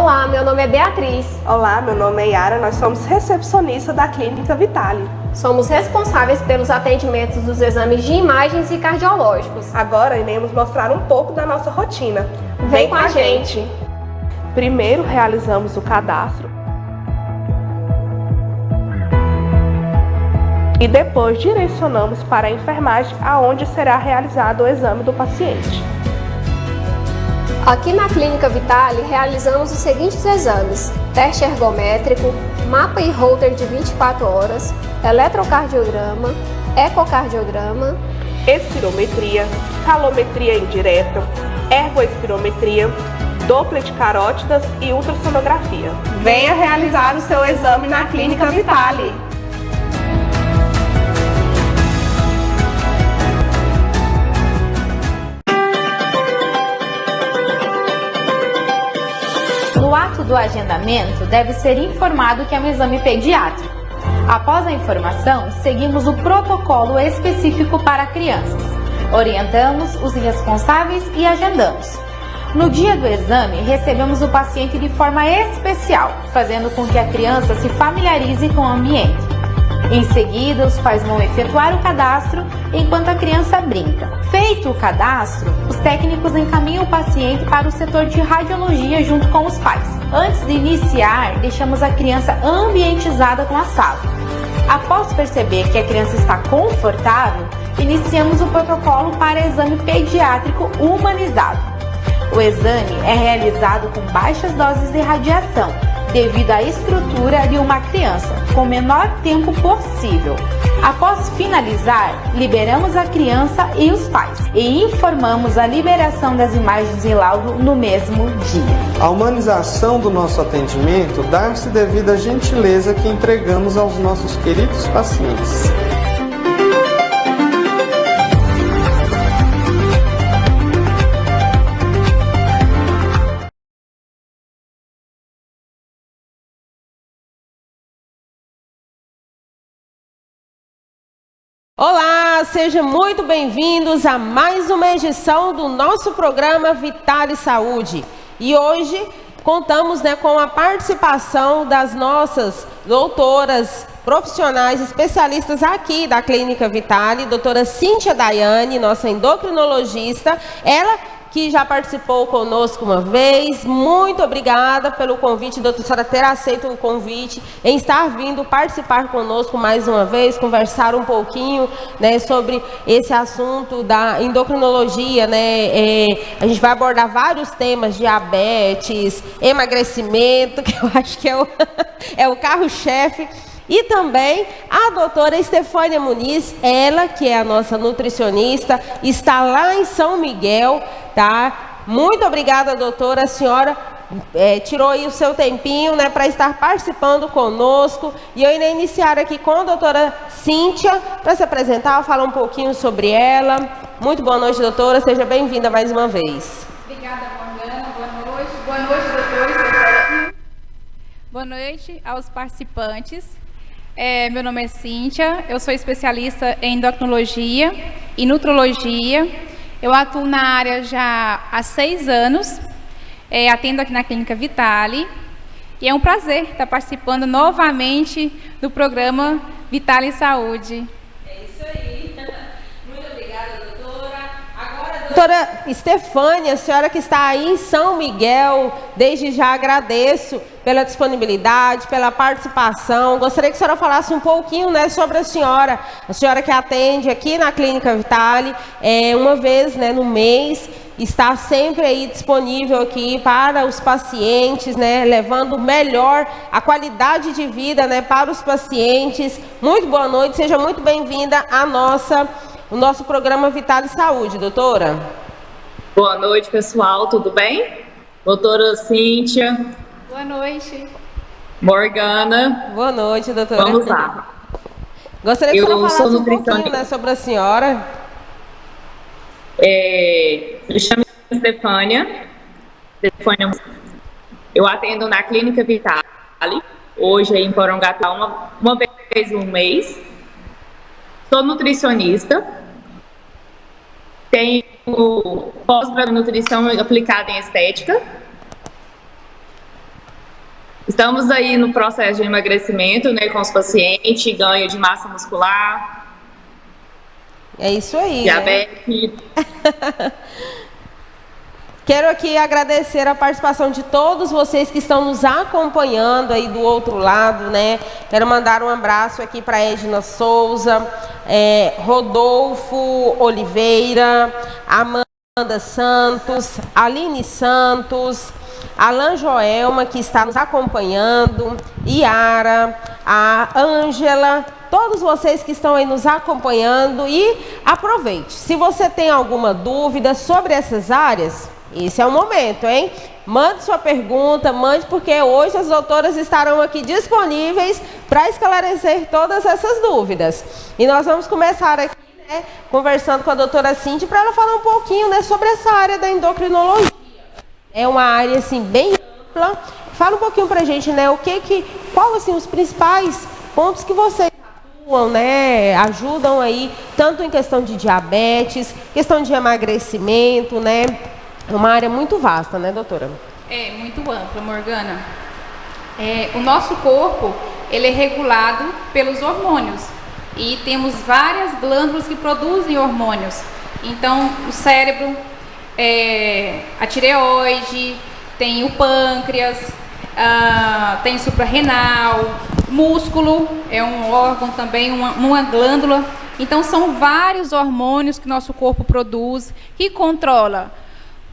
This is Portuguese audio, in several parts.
Olá, meu nome é Beatriz. Olá, meu nome é Yara, nós somos recepcionistas da Clínica Vitale. Somos responsáveis pelos atendimentos dos exames de imagens e cardiológicos. Agora iremos mostrar um pouco da nossa rotina. Vem com a gente! Primeiro realizamos o cadastro e depois direcionamos para a enfermagem, aonde será realizado o exame do paciente. Aqui na Clínica Vitale realizamos os seguintes exames: teste ergométrico, mapa e holter de 24 horas, eletrocardiograma, ecocardiograma, espirometria, calometria indireta, ergoespirometria, Doppler de carótidas e ultrassonografia. Venha realizar o seu exame na Clínica Vitale. No ato do agendamento, deve ser informado que é um exame pediátrico. Após a informação, seguimos o protocolo específico para crianças. Orientamos os responsáveis e agendamos. No dia do exame, recebemos o paciente de forma especial, fazendo com que a criança se familiarize com o ambiente. Em seguida, os pais vão efetuar o cadastro enquanto a criança brinca. Feito o cadastro, os técnicos encaminham o paciente para o setor de radiologia junto com os pais. Antes de iniciar, deixamos a criança ambientizada com a sala. Após perceber que a criança está confortável, iniciamos o protocolo para exame pediátrico humanizado. O exame é realizado com baixas doses de radiação, devido à estrutura de uma criança, com o menor tempo possível. Após finalizar, liberamos a criança e os pais e informamos a liberação das imagens e laudo no mesmo dia. A humanização do nosso atendimento dá-se devido à gentileza que entregamos aos nossos queridos pacientes. Olá, sejam muito bem-vindos a mais uma edição do nosso programa Vitale Saúde. E hoje contamos com a participação das nossas doutoras profissionais, especialistas aqui da Clínica Vitale, doutora Cíntia Daiane, nossa endocrinologista, ela que já participou conosco uma vez. Muito obrigada pelo convite, doutora, ter aceito o convite, em estar vindo participar conosco mais uma vez, conversar um pouquinho sobre esse assunto da endocrinologia. A gente vai abordar vários temas: diabetes, emagrecimento, que eu acho que é o carro-chefe. E também a doutora Estefânia Muniz, ela que é a nossa nutricionista, está lá em São Miguel, tá? Muito obrigada, doutora. A senhora tirou aí o seu tempinho, para estar participando conosco. E eu irei iniciar aqui com a doutora Cíntia, para se apresentar, falar um pouquinho sobre ela. Muito boa noite, doutora. Seja bem-vinda mais uma vez. Obrigada, Morgana. Boa noite. Boa noite, doutora. Boa noite aos participantes. Meu nome é Cíntia, eu sou especialista em endocrinologia e nutrologia. Eu atuo na área já há 6 anos, atendo aqui na Clínica Vitale. E é um prazer estar participando novamente do programa Vitale Saúde. É isso aí. Muito obrigada, doutora. Agora, doutora Estefânia, a senhora que está aí em São Miguel, desde já agradeço pela disponibilidade, pela participação. Gostaria que a senhora falasse um pouquinho sobre a senhora que atende aqui na Clínica Vitale, uma vez no mês, está sempre aí disponível aqui para os pacientes, levando melhor a qualidade de vida para os pacientes. Muito boa noite, seja muito bem-vinda o nosso programa Vitale Saúde, doutora. Boa noite, pessoal, tudo bem? Doutora Cíntia. Boa noite. Morgana. Boa noite, doutora. Vamos lá. Gostaria que a senhora falasse um pouquinho sobre a senhora. Me chamo Estefânia. Eu atendo na Clínica Vitale, hoje em Porongatuba, uma vez no mês. Sou nutricionista. Tenho pós-graduação em nutrição aplicada em estética. Estamos aí no processo de emagrecimento, né, com os pacientes, ganho de massa muscular. É isso aí. Diabetes. Quero aqui agradecer a participação de todos vocês que estão nos acompanhando aí do outro lado, né? Quero mandar um abraço aqui para Edna Souza, Rodolfo Oliveira, Amanda Santos, Aline Santos, Alan Joelma, que está nos acompanhando, Yara, a Ângela, todos vocês que estão aí nos acompanhando, e aproveite. Se você tem alguma dúvida sobre essas áreas, esse é o momento, hein? Mande sua pergunta, mande, porque hoje as doutoras estarão aqui disponíveis para esclarecer todas essas dúvidas. E nós vamos começar aqui, né, conversando com a doutora Cíntia, para ela falar um pouquinho, né, sobre essa área da endocrinologia. É uma área, assim, bem ampla. Fala um pouquinho para a gente, né, qual, assim, os principais pontos que vocês atuam, né, ajudam aí, tanto em questão de diabetes, questão de emagrecimento, né? É uma área muito vasta, né, doutora? É muito ampla, Morgana. O nosso corpo, ele é regulado pelos hormônios e temos várias glândulas que produzem hormônios. Então, o cérebro, a tireoide, tem o pâncreas, tem suprarrenal, músculo é um órgão também, uma glândula. Então, são vários hormônios que nosso corpo produz, que controla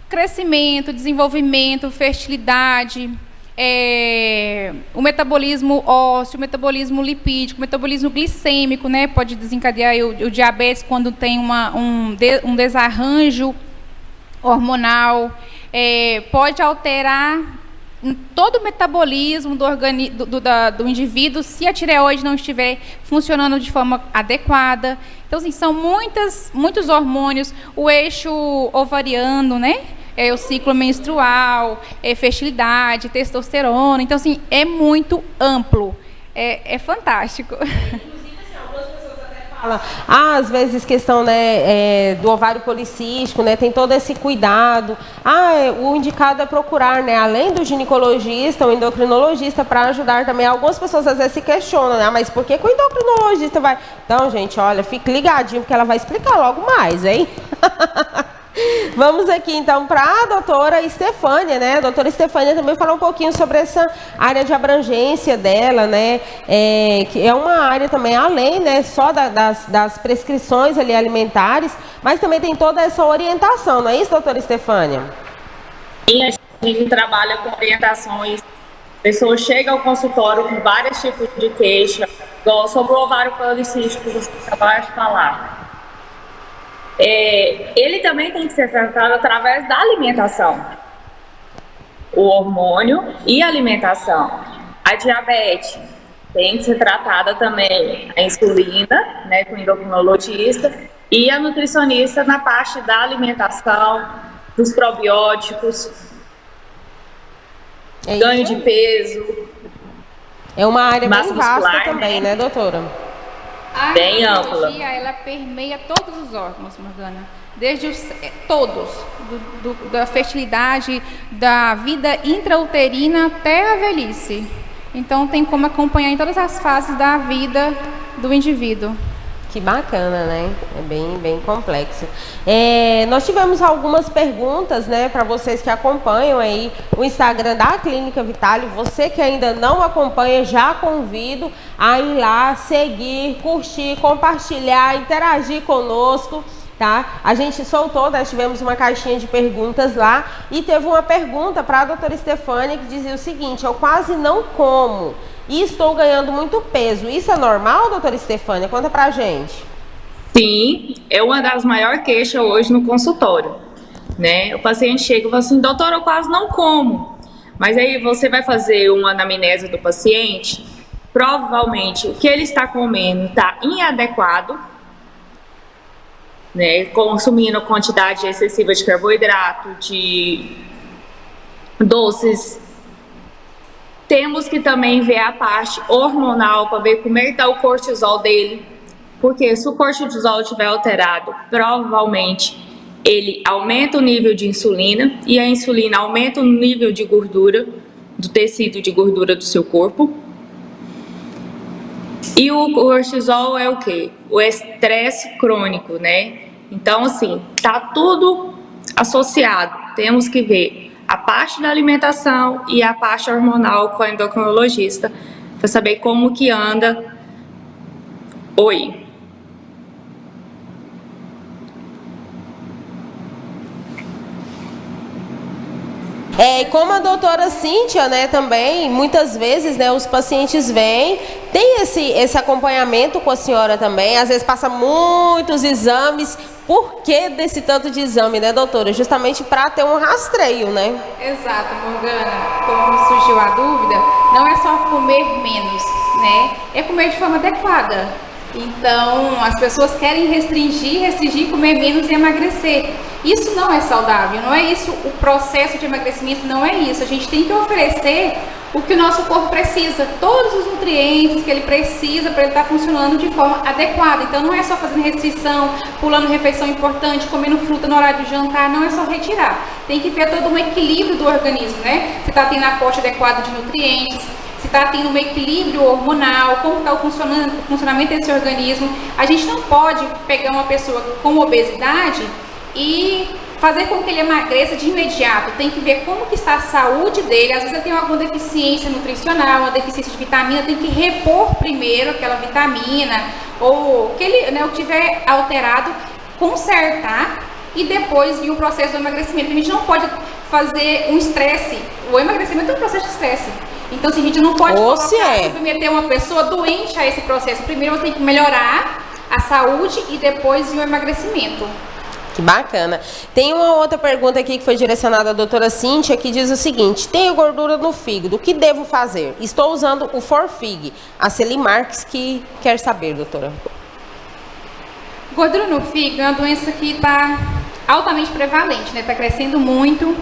crescimento, desenvolvimento, fertilidade, o metabolismo ósseo, o metabolismo lipídico, o metabolismo glicêmico, né? Pode desencadear o diabetes quando tem um desarranjo hormonal, pode alterar todo o metabolismo do indivíduo se a tireoide não estiver funcionando de forma adequada. Então, assim, são muitos hormônios, o eixo ovariano, né? O ciclo menstrual, fertilidade, testosterona. Então, assim, é muito amplo. É fantástico. Às vezes questão, né, do ovário policístico, né, tem todo esse cuidado. O indicado é procurar, né, além do ginecologista, o endocrinologista, para ajudar também. Algumas pessoas às vezes se questionam, né, mas por que o endocrinologista vai... Então, gente, olha, fique ligadinho, porque ela vai explicar logo mais, hein? Vamos aqui então para a doutora Estefânia, né? A doutora Estefânia também falar um pouquinho sobre essa área de abrangência dela, né? Que é uma área também, além, né, só das prescrições ali alimentares, mas também tem toda essa orientação, não é isso, doutora Estefânia? Sim, a gente trabalha com orientações. A pessoa chega ao consultório com vários tipos de queixa, igual sobre o ovário policístico que você acabou de falar. Ele também tem que ser tratado através da alimentação. O hormônio e a alimentação. A diabetes tem que ser tratada também, a insulina, né, com o endocrinologista, e a nutricionista na parte da alimentação, dos probióticos, ganho de peso. É uma área bem vasta muscular, também, né, doutora? A bem ampla. endocrinologia, ela permeia todos os órgãos, Morgana. Desde todos, da fertilidade, da vida intrauterina até a velhice. Então, tem como acompanhar em todas as fases da vida do indivíduo. Que bacana, né? É bem complexo. Nós tivemos algumas perguntas, né, para vocês que acompanham aí o Instagram da Clínica Vitale. Você que ainda não acompanha, já convido a ir lá, seguir, curtir, compartilhar, interagir conosco, tá? A gente soltou, nós tivemos uma caixinha de perguntas lá e teve uma pergunta para a doutora Estefânia que dizia o seguinte: eu quase não como e estou ganhando muito peso. Isso é normal, doutora Estefânia? Conta pra gente. Sim, é uma das maiores queixas hoje no consultório, né? O paciente chega e fala assim: doutora, eu quase não como. Mas aí você vai fazer uma anamnese do paciente, provavelmente o que ele está comendo está inadequado, né? Consumindo quantidade excessiva de carboidrato, de doces. Temos que também ver a parte hormonal para ver como é que está o cortisol dele, porque se o cortisol estiver alterado, provavelmente ele aumenta o nível de insulina e a insulina aumenta o nível de gordura do tecido de gordura do seu corpo. E o cortisol é o quê? O estresse crônico, né? Então, assim, tá tudo associado. Temos que ver a parte da alimentação e a parte hormonal com a endocrinologista para saber como que anda. Oi. E como a doutora Cíntia, né, também, muitas vezes, né, os pacientes vêm, tem esse acompanhamento com a senhora também, às vezes passa muitos exames. Por que desse tanto de exame, né, doutora? Justamente para ter um rastreio, né? Exato, Morgana. Como surgiu a dúvida, não é só comer menos, né? É comer de forma adequada. Então, as pessoas querem restringir, comer menos e emagrecer. Isso não é saudável, não é isso. O processo de emagrecimento não é isso. A gente tem que oferecer o que o nosso corpo precisa, todos os nutrientes que ele precisa para ele estar funcionando de forma adequada. Então, não é só fazendo restrição, pulando refeição importante, comendo fruta no horário de jantar, não é só retirar. Tem que ver todo um equilíbrio do organismo, né? Se está tendo aporte adequado de nutrientes, se está tendo um equilíbrio hormonal, como está o funcionamento desse organismo. A gente não pode pegar uma pessoa com obesidade e fazer com que ele emagreça de imediato. Tem que ver como que está a saúde dele. Às vezes ele tem alguma deficiência nutricional, uma deficiência de vitamina, tem que repor primeiro aquela vitamina, ou que ele, né, o tiver alterado, consertar e depois vir o processo do emagrecimento. A gente não pode fazer um estresse. O emagrecimento é um processo de estresse. Então, assim, a gente não pode submeter uma pessoa doente a esse processo. Primeiro você tem que melhorar a saúde e depois o emagrecimento. Que bacana. Tem uma outra pergunta aqui que foi direcionada à doutora Cíntia, que diz o seguinte: tenho gordura no fígado, o que devo fazer? Estou usando o Forfig. A Celi Marques que quer saber, doutora. Gordura no fígado é uma doença que está altamente prevalente, né? Está crescendo muito,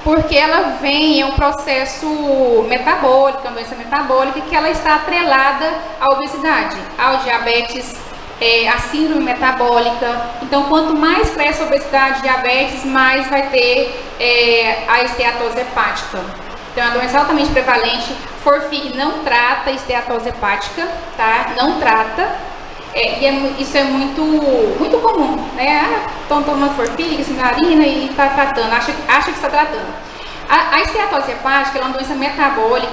porque ela vem, é um processo metabólico, é uma doença metabólica que ela está atrelada à obesidade, ao diabetes, a síndrome metabólica. Então, quanto mais cresce a obesidade e diabetes, mais vai ter a esteatose hepática. Então, é uma doença altamente prevalente. Forfig não trata esteatose hepática, tá? Não trata. Isso é muito comum, né? Estão tomando Forfig, sinarina e está tratando, acha que está tratando. A esteatose hepática é uma doença metabólica,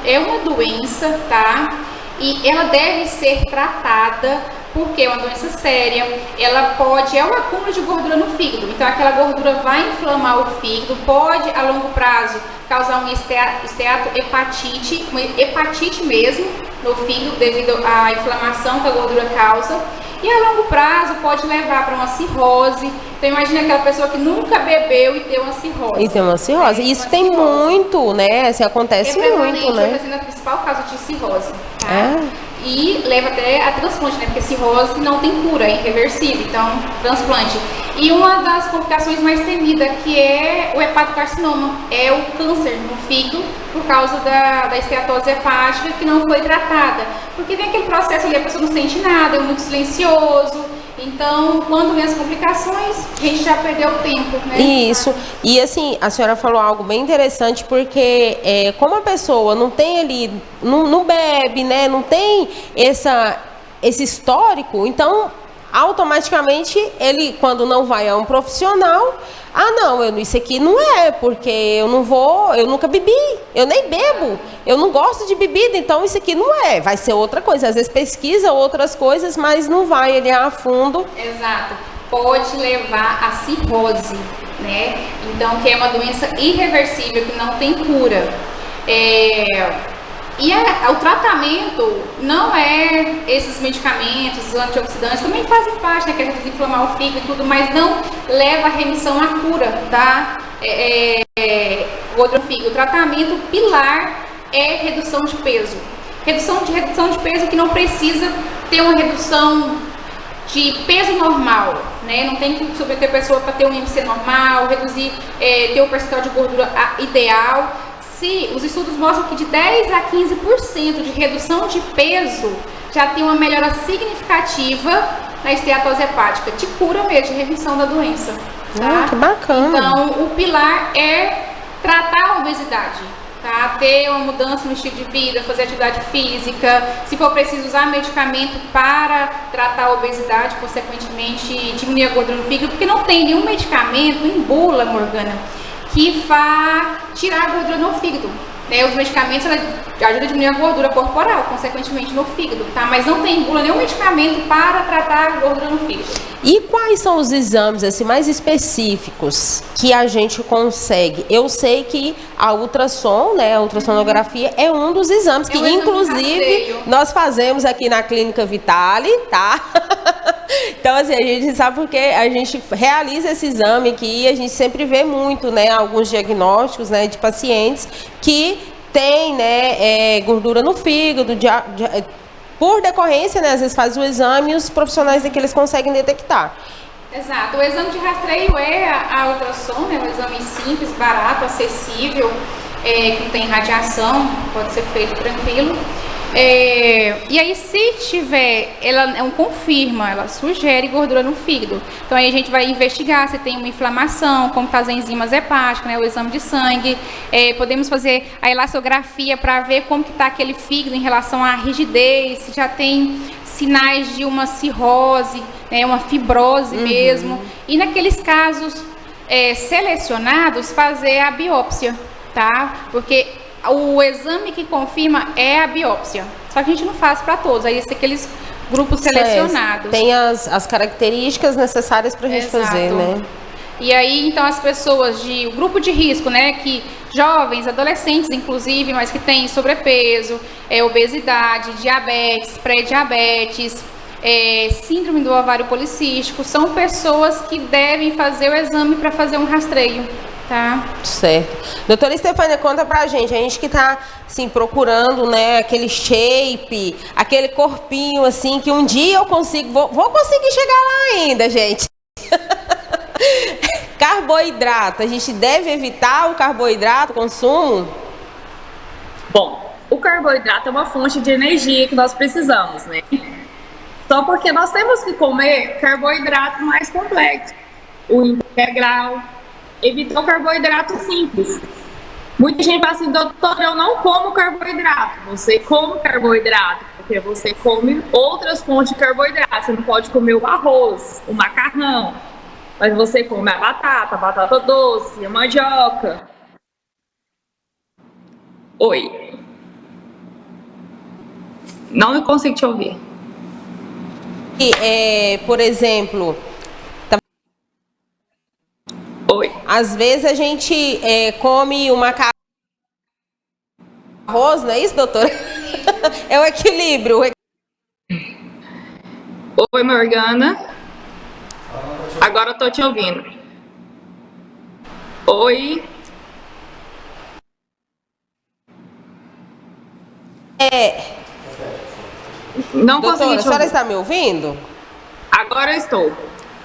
é uma doença, tá? E ela deve ser tratada porque é uma doença séria. Ela é um acúmulo de gordura no fígado, então aquela gordura vai inflamar o fígado, pode a longo prazo causar uma esteatohepatite, uma hepatite mesmo no fígado devido à inflamação que a gordura causa, e a longo prazo pode levar para uma cirrose. Então imagina aquela pessoa que nunca bebeu e tem uma cirrose. E tem uma cirrose. Isso tem muito, né? Assim, acontece muito, né? É a principal causa de cirrose, tá? E leva até a transplante, né? Porque cirrose não tem cura, é irreversível, então transplante. E uma das complicações mais temidas, que é o hepatocarcinoma, é o câncer no fígado por causa da esteatose hepática que não foi tratada. Porque vem aquele processo ali, a pessoa não sente nada, é muito silencioso. Então, quando vem as complicações, a gente já perdeu o tempo, né? Isso. E assim, a senhora falou algo bem interessante, porque como a pessoa não tem ali, não bebe, né? Não tem esse histórico, então automaticamente ele, quando não vai a um profissional, isso aqui não é, porque eu nunca bebi, eu nem bebo, eu não gosto de bebida, então isso aqui não é, vai ser outra coisa. Às vezes pesquisa outras coisas, mas não vai ele a fundo. Exato, pode levar a cirrose, né? Então, que é uma doença irreversível, que não tem cura. E o tratamento não é esses medicamentos, os antioxidantes, também fazem parte, né, que a gente desinflamar o fígado e tudo, mas não leva a remissão à cura, tá? O tratamento pilar é redução de peso. Redução de peso que não precisa ter uma redução de peso normal, né? Não tem que submeter a pessoa para ter um IMC normal, reduzir, ter o percentual de gordura ideal. Se os estudos mostram que de 10 a 15% de redução de peso já tem uma melhora significativa na esteatose hepática, te cura mesmo, de remissão da doença. Tá? Que bacana. Então, o pilar é tratar a obesidade, tá? Ter uma mudança no estilo de vida, fazer atividade física, se for preciso usar medicamento para tratar a obesidade, consequentemente diminuir a gordura no fígado, porque não tem nenhum medicamento em bula, Morgana, que vá tirar a gordura no fígado. Os medicamentos ajudam a diminuir a gordura corporal, consequentemente no fígado, tá? Mas não tem bula nenhum medicamento para tratar a gordura no fígado. E quais são os exames assim mais específicos que a gente consegue? Eu sei que a ultrassom, né, a ultrassonografia é um dos exames que inclusive nós fazemos aqui na Clínica Vitale, tá? Então assim, a gente sabe porque a gente realiza esse exame aqui e a gente sempre vê muito, né, alguns diagnósticos, né, de pacientes que têm, né, gordura no fígado, por decorrência, né, às vezes faz o exame e os profissionais daqui eles conseguem detectar. Exato, o exame de rastreio é a ultrassom, né, um exame simples, barato, acessível, que não tem radiação, pode ser feito tranquilo. E aí se tiver, ela confirma, ela sugere gordura no fígado. Então aí a gente vai investigar se tem uma inflamação, como está as enzimas hepáticas, né, o exame de sangue. Podemos fazer a elastografia para ver como que está aquele fígado em relação à rigidez, se já tem sinais de uma cirrose, né, uma fibrose mesmo. E naqueles casos selecionados, fazer a biópsia, tá? Porque o exame que confirma é a biópsia. Só que a gente não faz para todos, aí são aqueles grupos selecionados. Tem as características necessárias para a gente fazer, né? E aí, então, as pessoas o grupo de risco, né, que jovens, adolescentes, inclusive, mas que têm sobrepeso, obesidade, diabetes, pré-diabetes, síndrome do ovário policístico, são pessoas que devem fazer o exame para fazer um rastreio. Tá. Certo. Doutora Estefânia, conta pra gente, a gente que tá, assim, procurando, né, aquele shape, aquele corpinho, assim, que um dia eu consigo, vou conseguir chegar lá ainda, gente. Carboidrato, a gente deve evitar o carboidrato, o consumo? Bom, o carboidrato é uma fonte de energia que nós precisamos, né? Só porque nós temos que comer carboidrato mais complexo, o integral, evitar o carboidrato simples. Muita gente fala assim, doutor, eu não como carboidrato. Você come carboidrato, porque você come outras fontes de carboidrato. Você não pode comer o arroz, o macarrão, mas você come a batata doce, a mandioca. Oi. Não consigo te ouvir. E, por exemplo... Oi. Às vezes a gente come uma arroz, não é isso, doutora? É o equilíbrio. Oi, Morgana. Agora eu tô te ouvindo. Oi. Não doutora, consegui te ouvir. A senhora está me ouvindo? Agora eu estou.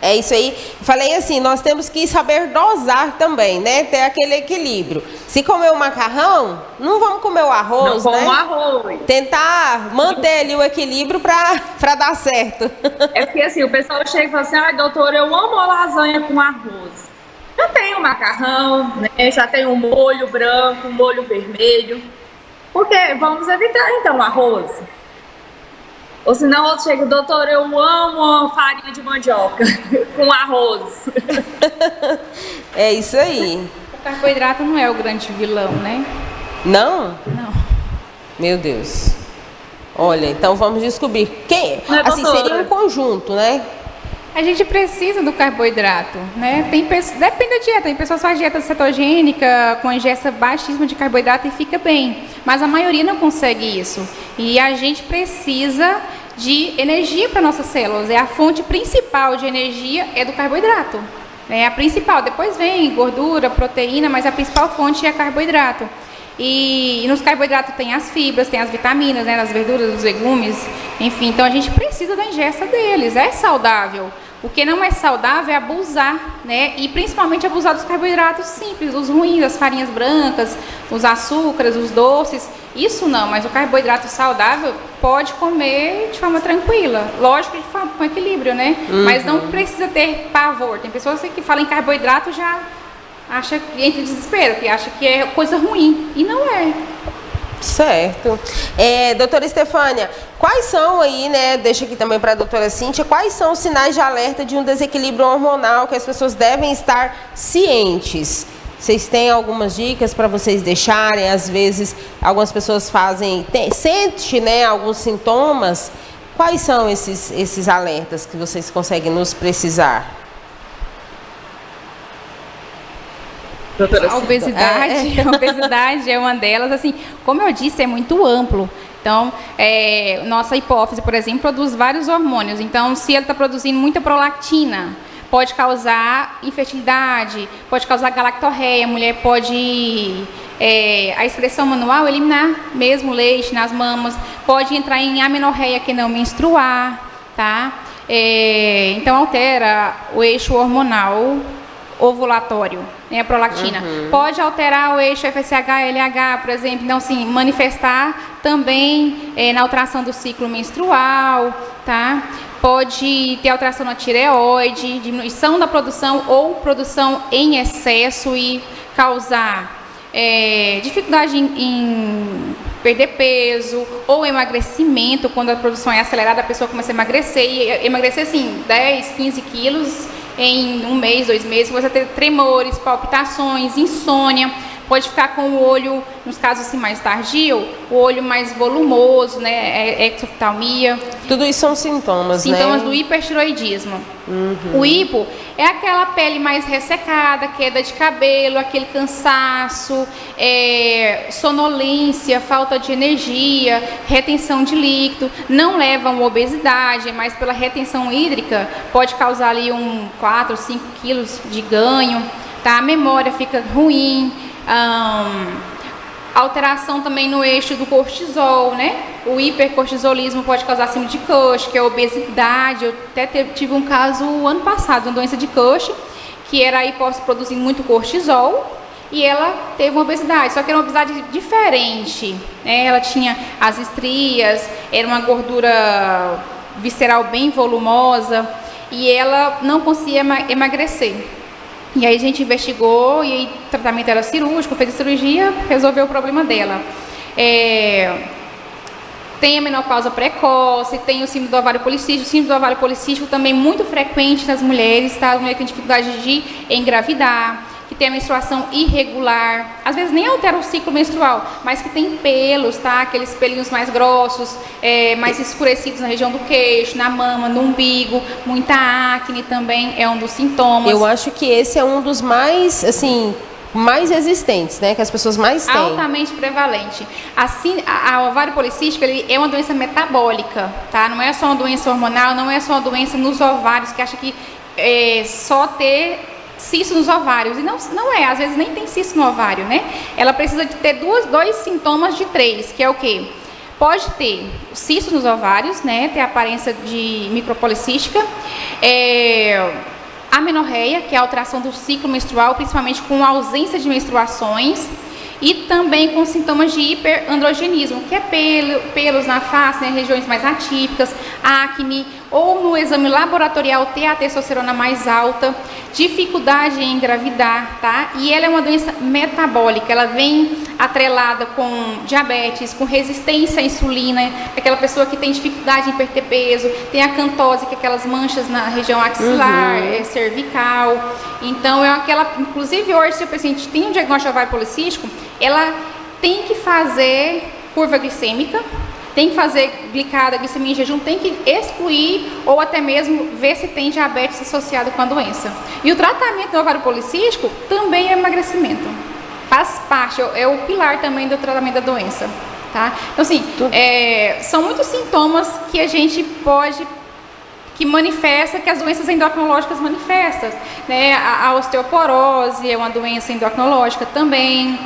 É isso aí. Falei assim, nós temos que saber dosar também, né? Ter aquele equilíbrio. Se comer o macarrão, não vamos comer o arroz, não né? Não arroz. Tentar manter ali o equilíbrio para dar certo. É porque assim, o pessoal chega e fala assim, ai, doutora, eu amo a lasanha com arroz. Já tem o macarrão, né? Já tem um molho branco, um molho vermelho. Porque vamos evitar então o arroz. Ou senão outro chega, doutor, eu amo farinha de mandioca com arroz. É isso aí. O carboidrato não é o grande vilão, né? Não? Não. Meu Deus. Olha, então vamos descobrir. Quem? Assim, doutora, seria um conjunto, né? A gente precisa do carboidrato, né? Depende da dieta. Tem pessoas que fazem dieta cetogênica, com ingesta baixíssima de carboidrato e fica bem. Mas a maioria não consegue isso. E a gente precisa de energia para nossas células. A fonte principal de energia é do carboidrato. É a principal. Depois vem gordura, proteína, mas a principal fonte é carboidrato. E nos carboidratos tem as fibras, tem as vitaminas, né, nas verduras, nos legumes, enfim. Então a gente precisa da ingesta deles, é saudável. O que não é saudável é abusar, né? E principalmente abusar dos carboidratos simples, os ruins, as farinhas brancas, os açúcares, os doces. Isso não, mas o carboidrato saudável pode comer de forma tranquila. Lógico, de forma com equilíbrio, né? Mas não precisa ter pavor. Tem pessoas que falam em carboidrato já... acha que entra em desespero, que acha que é coisa ruim, e não é. Certo. Doutora Estefânia, quais são aí, né, deixa aqui também para a doutora Cíntia, quais são os sinais de alerta de um desequilíbrio hormonal que as pessoas devem estar cientes? Vocês têm algumas dicas para vocês deixarem? Às vezes, algumas pessoas sente, né, alguns sintomas. Quais são esses alertas que vocês conseguem nos precisar? A obesidade, a obesidade é uma delas. Assim, como eu disse, é muito amplo. Então, nossa hipófise, por exemplo, produz vários hormônios. Então, se ele está produzindo muita prolactina, pode causar infertilidade, pode causar galactorreia, a mulher pode, a excreção manual, eliminar mesmo leite nas mamas, pode entrar em amenorreia, que não menstruar, tá? Então, altera o eixo hormonal ovulatório, né, a prolactina. Pode alterar o eixo FSH-LH, por exemplo, então, sim, manifestar também na alteração do ciclo menstrual, tá? Pode ter alteração na tireoide, diminuição da produção ou produção em excesso e causar dificuldade em perder peso ou emagrecimento. Quando a produção é acelerada, a pessoa começa a emagrecer, e emagrecer assim, 10, 15 quilos em 1 mês, 2 meses, você vai ter tremores, palpitações, insônia, pode ficar com o olho, nos casos assim mais tardio, o olho mais volumoso, né, exoftalmia. Tudo isso são sintomas, né? Sintomas do hipertiroidismo. O hipo é aquela pele mais ressecada, queda de cabelo, aquele cansaço, sonolência, falta de energia, retenção de líquido. Não leva a uma obesidade, mas pela retenção hídrica pode causar ali 4, 5 quilos de ganho, tá? A memória fica ruim. Alteração também no eixo do cortisol, né? O hipercortisolismo pode causar síndrome de Cush, que é a obesidade. Eu até tive um caso ano passado, uma doença de Cush, que era a hipófise produzindo muito cortisol, e ela teve uma obesidade, só que era uma obesidade diferente, né? Ela tinha as estrias, era uma gordura visceral bem volumosa, e ela não conseguia emagrecer. E aí a gente investigou, e aí o tratamento era cirúrgico, fez a cirurgia, resolveu o problema dela. Tem a menopausa precoce, tem o síndrome do ovário policístico. O síndrome do ovário policístico também muito frequente nas mulheres, tá? As mulheres que têm dificuldade de engravidar, que tem a menstruação irregular, às vezes nem altera o ciclo menstrual, mas que tem pelos, tá? Aqueles pelinhos mais grossos, mais escurecidos na região do queixo, na mama, no umbigo, muita acne também é um dos sintomas. Eu acho que esse é um dos mais, assim, mais existentes, né? Que as pessoas mais têm. Altamente prevalente. Assim, o ovário policístico, ele é uma doença metabólica, tá? Não é só uma doença hormonal, não é só uma doença nos ovários, que acha que só ter cisto nos ovários, e não é, às vezes nem tem cisto no ovário, né? Ela precisa de ter dois sintomas de 3, que é o quê? Pode ter cisto nos ovários, né? Ter a aparência de micropolicística, amenorreia, que é a alteração do ciclo menstrual, principalmente com ausência de menstruações, e também com sintomas de hiperandrogenismo, que é pelos na face, né, regiões mais atípicas, acne, ou no exame laboratorial ter a testosterona mais alta, dificuldade em engravidar, tá? E ela é uma doença metabólica, ela vem atrelada com diabetes, com resistência à insulina, aquela pessoa que tem dificuldade em perder peso, tem a acantose, que é aquelas manchas na região axilar, cervical. Então, inclusive hoje, se o paciente tem um diagnóstico de ovário policístico, ela tem que fazer curva glicêmica, tem que fazer glicada, glicemia em jejum, tem que excluir ou até mesmo ver se tem diabetes associado com a doença. E o tratamento do ovário policístico também é emagrecimento. Faz parte, é o pilar também do tratamento da doença, tá? Então, assim, são muitos sintomas que a gente que manifesta, que as doenças endocrinológicas manifestam, né? A osteoporose é uma doença endocrinológica também.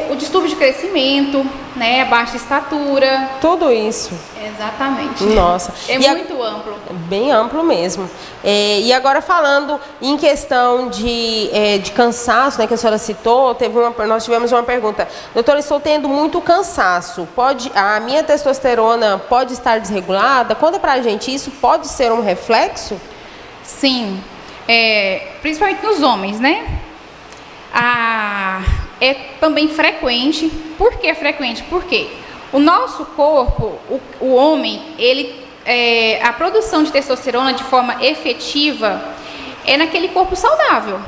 O distúrbio de crescimento, né, baixa estatura. Tudo isso. Exatamente. Nossa. Muito amplo. Bem amplo mesmo. E agora falando em questão de cansaço, né, que a senhora citou, nós tivemos uma pergunta. Doutora, estou tendo muito cansaço. A minha testosterona pode estar desregulada? Conta pra gente, isso pode ser um reflexo? Sim. principalmente nos homens, né? É também frequente. Por que é frequente? Porque o nosso corpo, o homem, a produção de testosterona de forma efetiva é naquele corpo saudável,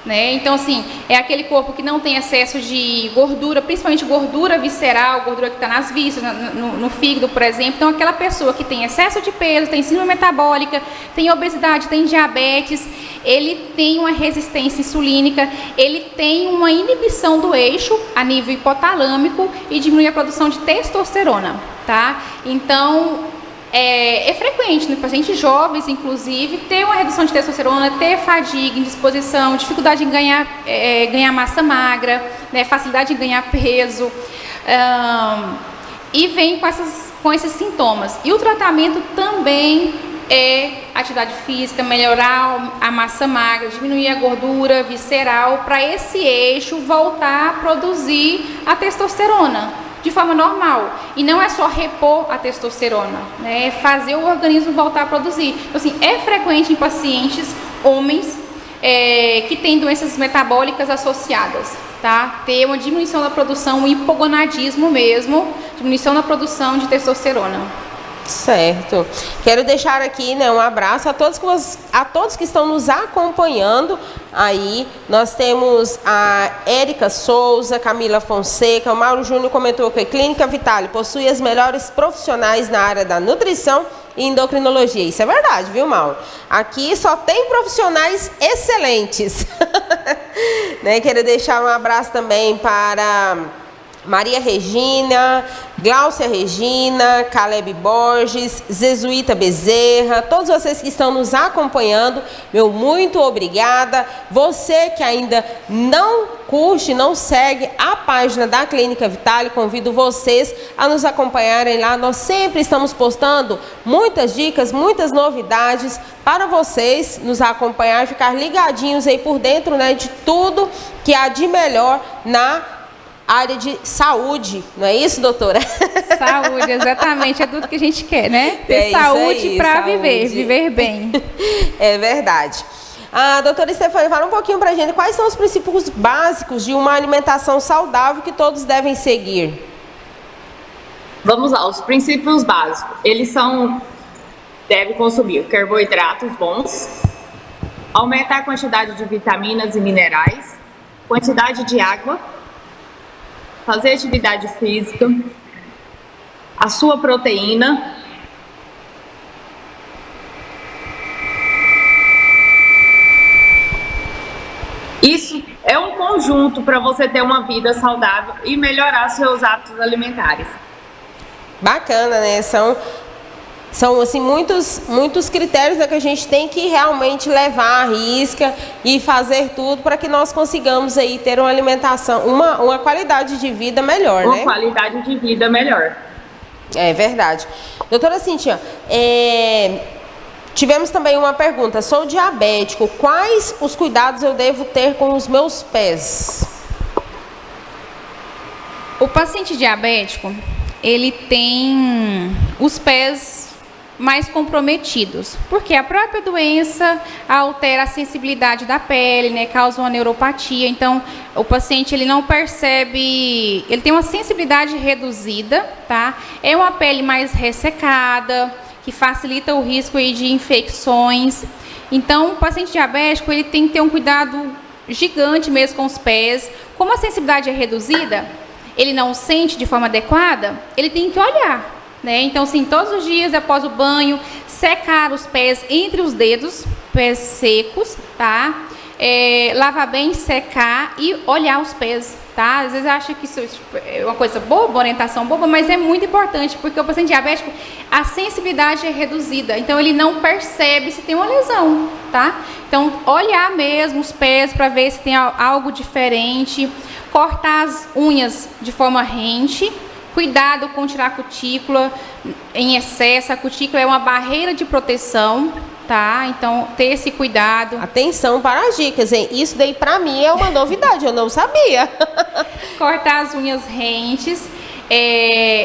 né? Então, assim, é aquele corpo que não tem excesso de gordura, principalmente gordura visceral, gordura que está nas vísceras, no fígado, por exemplo. Então, aquela pessoa que tem excesso de peso, tem síndrome metabólica, tem obesidade, tem diabetes, ele tem uma resistência insulínica, ele tem uma inibição do eixo a nível hipotalâmico e diminui a produção de testosterona, tá? Então, é frequente no pacientes jovens, inclusive, ter uma redução de testosterona, ter fadiga, indisposição, dificuldade em ganhar massa magra, né, facilidade em ganhar peso, e vem com esses sintomas. E o tratamento também é atividade física, melhorar a massa magra, diminuir a gordura visceral, para esse eixo voltar a produzir a testosterona de forma normal. E não é só repor a testosterona, né? É fazer o organismo voltar a produzir. Então, assim, é frequente em pacientes homens que têm doenças metabólicas associadas, tá? Ter uma diminuição da produção, um hipogonadismo mesmo, diminuição da produção de testosterona. Certo. Quero deixar aqui, né, um abraço a todos que estão nos acompanhando aí. Nós temos a Érica Souza, Camila Fonseca, o Mauro Júnior comentou que a Clínica Vitale possui as melhores profissionais na área da nutrição e endocrinologia. Isso é verdade, viu, Mauro? Aqui só tem profissionais excelentes. Né? Quero deixar um abraço também para Maria Regina, Gláucia Regina, Caleb Borges, Zezuíta Bezerra, todos vocês que estão nos acompanhando, meu muito obrigada. Você que ainda não curte, não segue a página da Clínica Vitale, convido vocês a nos acompanharem lá. Nós sempre estamos postando muitas dicas, muitas novidades para vocês nos acompanhar e ficar ligadinhos aí por dentro, né, de tudo que há de melhor na área de saúde, não é isso, doutora? Saúde, exatamente, é tudo que a gente quer, né? Ter saúde para viver bem. É verdade. A doutora Stefânia, fala um pouquinho pra gente quais são os princípios básicos de uma alimentação saudável que todos devem seguir. Vamos lá, os princípios básicos, eles deve consumir carboidratos bons, aumentar a quantidade de vitaminas e minerais, quantidade de água, fazer atividade física, a sua proteína, isso é um conjunto para você ter uma vida saudável e melhorar seus hábitos alimentares. Bacana, né? São assim, muitos critérios, né, que a gente tem que realmente levar à risca e fazer tudo para que nós consigamos aí ter uma alimentação, uma qualidade de vida melhor, né? Uma qualidade de vida melhor. É verdade. Doutora Cíntia, tivemos também uma pergunta. Sou diabético, quais os cuidados eu devo ter com os meus pés? O paciente diabético, ele tem os pés mais comprometidos, porque a própria doença altera a sensibilidade da pele, né, causa uma neuropatia. Então, o paciente ele não percebe, ele tem uma sensibilidade reduzida, tá? É uma pele mais ressecada, que facilita o risco aí de infecções. Então, o paciente diabético ele tem que ter um cuidado gigante mesmo com os pés. Como a sensibilidade é reduzida, ele não sente de forma adequada, ele tem que olhar. Né? Então, assim, todos os dias após o banho, secar os pés entre os dedos, pés secos, tá? Lavar bem, secar e olhar os pés, tá? Às vezes acha que isso é uma coisa boba, uma orientação boba, mas é muito importante, porque o paciente diabético, a sensibilidade é reduzida, então ele não percebe se tem uma lesão, tá? Então, olhar mesmo os pés para ver se tem algo diferente, cortar as unhas de forma rente. Cuidado com tirar a cutícula em excesso. A cutícula é uma barreira de proteção, tá? Então, ter esse cuidado. Atenção para as dicas, hein? Isso daí para mim é uma novidade, eu não sabia. Cortar as unhas rentes,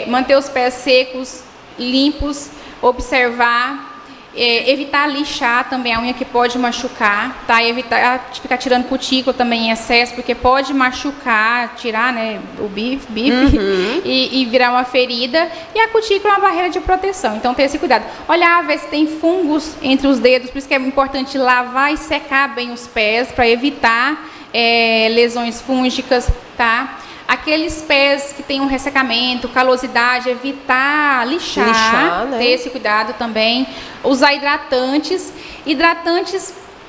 manter os pés secos, limpos, observar. Evitar lixar também a unha, que pode machucar, tá? Evitar de ficar tirando cutícula também em excesso, porque pode machucar, tirar, né, o bife e virar uma ferida. E a cutícula é uma barreira de proteção, então ter esse cuidado. Olhar, ver se tem fungos entre os dedos, por isso que é importante lavar e secar bem os pés, para evitar lesões fúngicas, tá? Aqueles pés que tem um ressecamento, calosidade, evitar lixar, né? Ter esse cuidado também. Usar hidratantes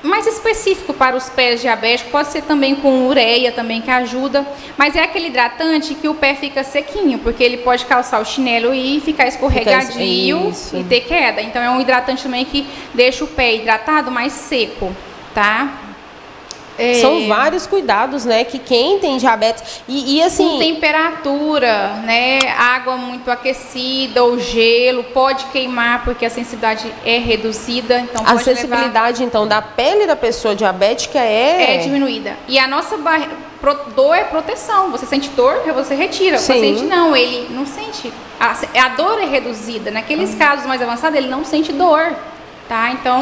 mais específico para os pés diabéticos, pode ser também com ureia também, que ajuda, mas é aquele hidratante que o pé fica sequinho, porque ele pode calçar o chinelo e ficar escorregadio e ter queda. Então é um hidratante também que deixa o pé hidratado, mais seco, tá? São vários cuidados, né, que quem tem diabetes e assim... Com temperatura, né, água muito aquecida ou gelo, pode queimar porque a sensibilidade é reduzida. Então a sensibilidade, então, da pele da pessoa diabética é diminuída. E a nossa dor é proteção. Você sente dor, você retira. Sim. O paciente não, ele não sente. A dor é reduzida. Naqueles casos mais avançados, ele não sente dor, tá? Então...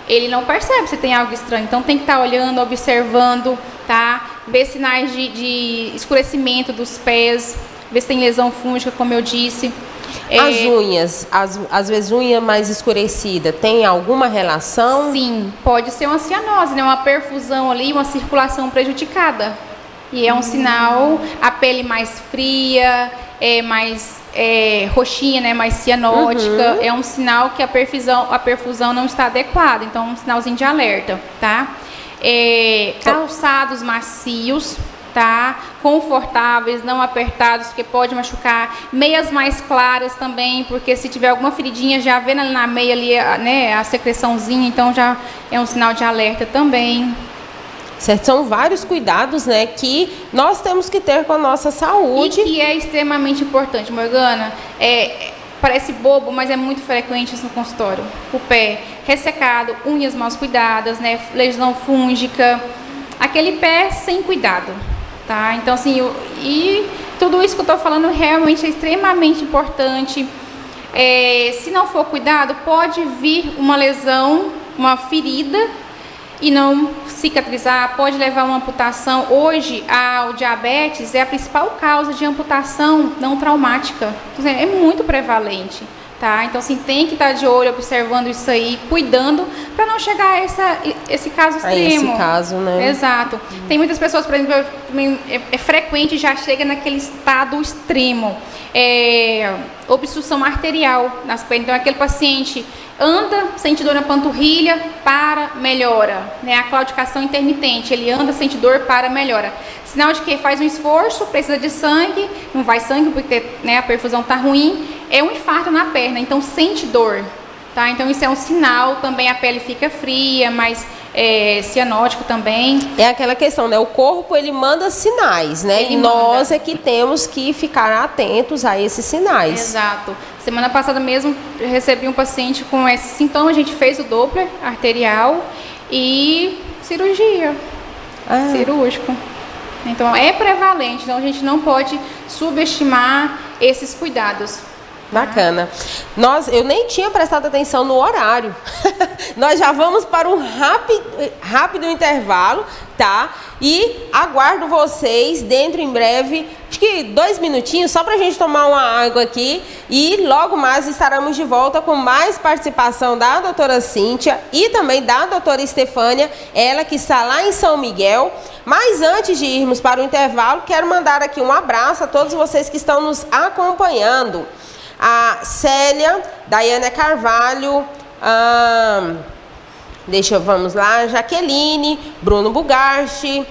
ele não percebe se tem algo estranho, então tem que estar olhando, observando, tá? Ver sinais de escurecimento dos pés, ver se tem lesão fúngica, como eu disse. As unhas, às vezes unha mais escurecida, tem alguma relação? Sim, pode ser uma cianose, né? Uma perfusão ali, uma circulação prejudicada. E é um sinal, a pele mais fria, mais roxinha, né, mais cianótica, é um sinal que a perfusão não está adequada, então um sinalzinho de alerta, tá? Calçados macios, tá? Confortáveis, não apertados, porque pode machucar. Meias mais claras também, porque se tiver alguma feridinha, já vendo ali na meia ali, né, a secreçãozinha, então já é um sinal de alerta também. Certo, são vários cuidados, né, que nós temos que ter com a nossa saúde. E que é extremamente importante, Morgana. Parece bobo, mas é muito frequente isso no consultório. O pé ressecado, unhas mal cuidadas, né, lesão fúngica, aquele pé sem cuidado, tá? Então, assim, e tudo isso que eu estou falando realmente é extremamente importante. Se não for cuidado, pode vir uma lesão, uma ferida, e não cicatrizar, pode levar a uma amputação. Hoje, o diabetes é a principal causa de amputação não traumática. É muito prevalente, tá? Então, assim, tem que estar de olho, observando isso aí, cuidando, para não chegar a esse caso extremo. Esse caso, né? Exato. Tem muitas pessoas, por exemplo, é frequente, já chega naquele estado extremo. Obstrução arterial nas pernas. Então, aquele paciente anda, sente dor na panturrilha, melhora, né? A claudicação intermitente, ele anda, sente dor, melhora. Sinal de que faz um esforço, precisa de sangue, não vai sangue porque, né, a perfusão está ruim, é um infarto na perna, então sente dor, tá? Então isso é um sinal, também a pele fica fria, mas cianótico também. É aquela questão, né? O corpo, ele manda sinais, né? E nós é que temos que ficar atentos a esses sinais. Exato. Semana passada mesmo, eu recebi um paciente com esse sintoma, a gente fez o Doppler arterial e cirurgia. Cirúrgico. Então, é prevalente, então a gente não pode subestimar esses cuidados. Bacana. Eu nem tinha prestado atenção no horário. Nós já vamos para um rápido intervalo, tá? E aguardo vocês dentro em breve, acho que 2 minutinhos, só para a gente tomar uma água aqui. E logo mais estaremos de volta com mais participação da doutora Cíntia e também da doutora Estefânia, ela que está lá em São Miguel. Mas antes de irmos para o intervalo, quero mandar aqui um abraço a todos vocês que estão nos acompanhando. A Célia, Daiane Carvalho, vamos lá, Jaqueline, Bruno Bugarte,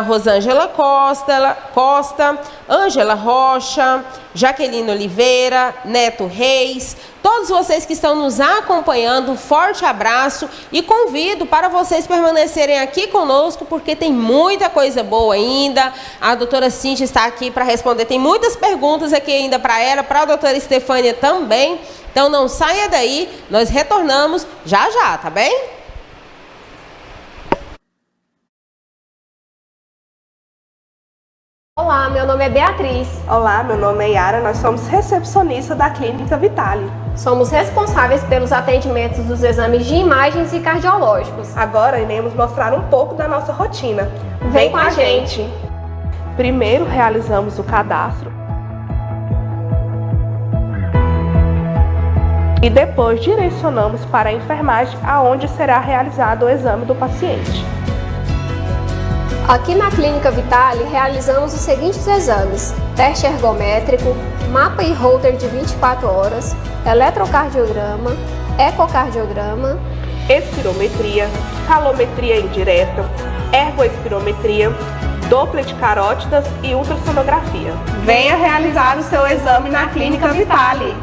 Rosângela Costa, Ângela Rocha, Jaqueline Oliveira, Neto Reis, todos vocês que estão nos acompanhando, um forte abraço e convido para vocês permanecerem aqui conosco, porque tem muita coisa boa ainda. A doutora Cíntia está aqui para responder, tem muitas perguntas aqui ainda para ela, para a doutora Estefânia também, então não saia daí, nós retornamos já, tá bem? Olá, meu nome é Beatriz. Olá, meu nome é Yara, nós somos recepcionistas da Clínica Vitale. Somos responsáveis pelos atendimentos dos exames de imagens e cardiológicos. Agora iremos mostrar um pouco da nossa rotina. Vem com a gente! Primeiro realizamos o cadastro e depois direcionamos para a enfermagem, aonde será realizado o exame do paciente. Aqui na Clínica Vitale realizamos os seguintes exames: teste ergométrico, mapa e holter de 24 horas, eletrocardiograma, ecocardiograma, Espirometria, calometria indireta, ergoespirometria, Doppler de carótidas e ultrassonografia. Venha realizar o seu exame na Clínica Vitale.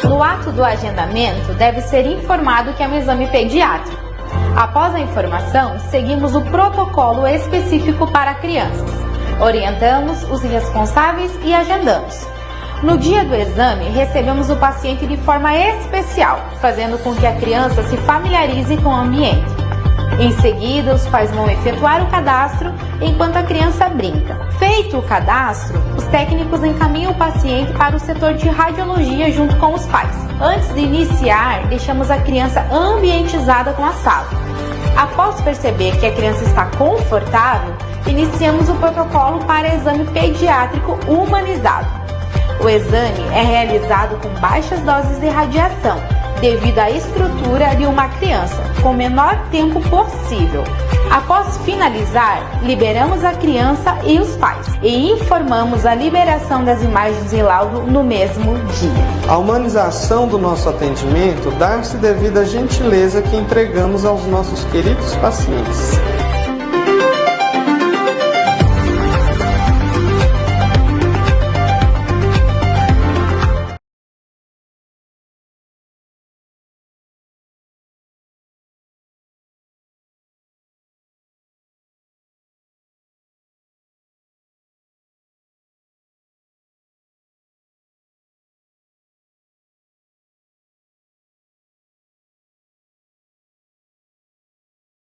No ato do agendamento, deve ser informado que é um exame pediátrico. Após a informação, seguimos o protocolo específico para crianças. Orientamos os responsáveis e agendamos. No dia do exame, recebemos o paciente de forma especial, fazendo com que a criança se familiarize com o ambiente. Em seguida, os pais vão efetuar o cadastro enquanto a criança brinca. Feito o cadastro, os técnicos encaminham o paciente para o setor de radiologia junto com os pais. Antes de iniciar, deixamos a criança ambientizada com a sala. Após perceber que a criança está confortável, iniciamos o protocolo para exame pediátrico humanizado. O exame é realizado com baixas doses de radiação, devido à estrutura de uma criança, com o menor tempo possível. Após finalizar, liberamos a criança e os pais e informamos a liberação das imagens em laudo no mesmo dia. A humanização do nosso atendimento dá-se devido à gentileza que entregamos aos nossos queridos pacientes.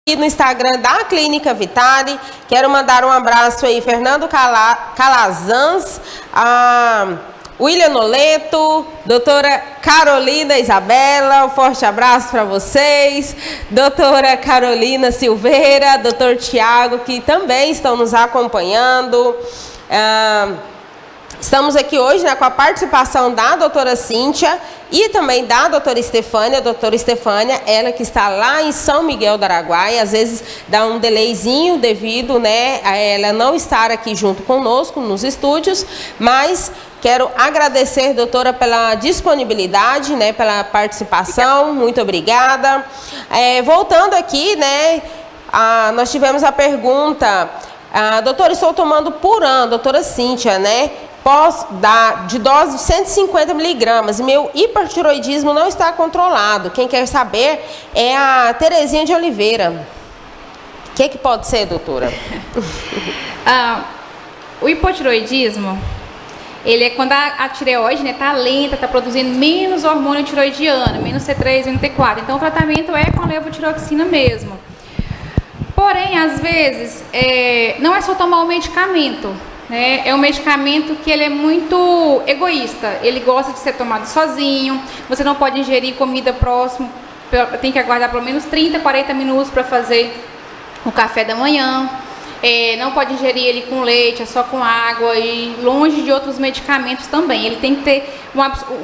Aqui no Instagram da Clínica Vitale, quero mandar um abraço aí, Fernando Calazans, a William Noleto, doutora Carolina Isabela, um forte abraço para vocês, doutora Carolina Silveira, doutor Tiago, que também estão nos acompanhando. Estamos aqui hoje, né, com a participação da doutora Cíntia e também da doutora Estefânia. A doutora Estefânia, ela que está lá em São Miguel do Araguaia, às vezes dá um delayzinho devido, né, a ela não estar aqui junto conosco nos estúdios, mas quero agradecer, doutora, pela disponibilidade, né, pela participação, muito obrigada. Voltando aqui, né, nós tivemos a pergunta, doutora, estou tomando por ano, doutora Cíntia, né, posso dar de dose de 150 miligramas, meu hipertiroidismo não está controlado. Quem quer saber é a Terezinha de Oliveira. O que pode ser, doutora? O hipotiroidismo, ele é quando a tireoide, né, tá lenta, tá produzindo menos hormônio tiroidiano, menos C3 e T4. Então o tratamento é com a levotiroxina mesmo. Porém, às vezes, não é só tomar o medicamento. É um medicamento que ele é muito egoísta, ele gosta de ser tomado sozinho, você não pode ingerir comida próximo, tem que aguardar pelo menos 30, 40 minutos para fazer o café da manhã, não pode ingerir ele com leite, é só com água e longe de outros medicamentos também. Ele tem que ter,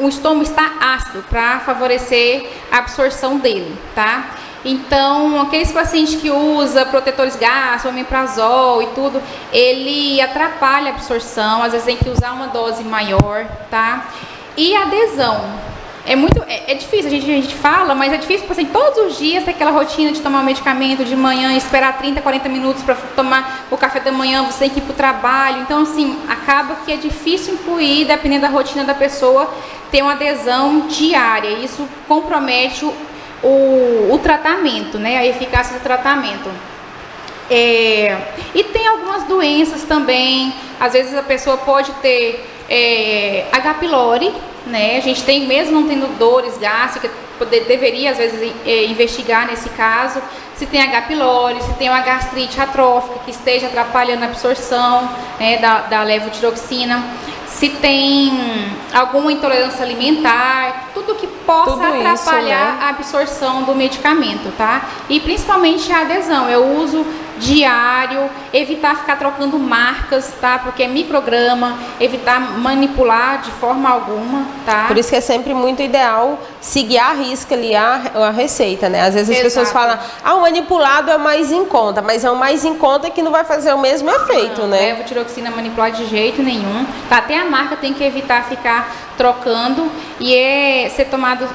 o estômago está ácido para favorecer a absorção dele, tá? Então, aqueles pacientes que usam protetores gástricos, omeprazol e tudo, ele atrapalha a absorção, às vezes tem que usar uma dose maior, tá? E adesão. É difícil, a gente fala, mas é difícil para o paciente todos os dias ter aquela rotina de tomar um medicamento de manhã, esperar 30, 40 minutos para tomar o café da manhã, você tem que ir para o trabalho. Então, assim, acaba que é difícil incluir, dependendo da rotina da pessoa, ter uma adesão diária. Isso compromete o tratamento, né? A eficácia do tratamento. E tem algumas doenças também, às vezes a pessoa pode ter H. pylori, né? A gente tem, mesmo não tendo dores gástricas, deveria às vezes investigar nesse caso, se tem H. pylori, se tem uma gastrite atrófica que esteja atrapalhando a absorção, né, da levotiroxina, se tem alguma intolerância alimentar, tudo que possa atrapalhar, né, a absorção do medicamento, tá? E principalmente a adesão, é o uso diário, evitar ficar trocando marcas, tá? Porque é micrograma, evitar manipular de forma alguma, tá? Por isso que é sempre muito ideal seguir à risca ali a receita, né? Às vezes as pessoas falam, o manipulado é mais em conta, mas é o mais em conta que não vai fazer o mesmo efeito, né? Levotiroxina manipulada de jeito nenhum, tá? Até a marca tem que evitar ficar trocando e ser tomado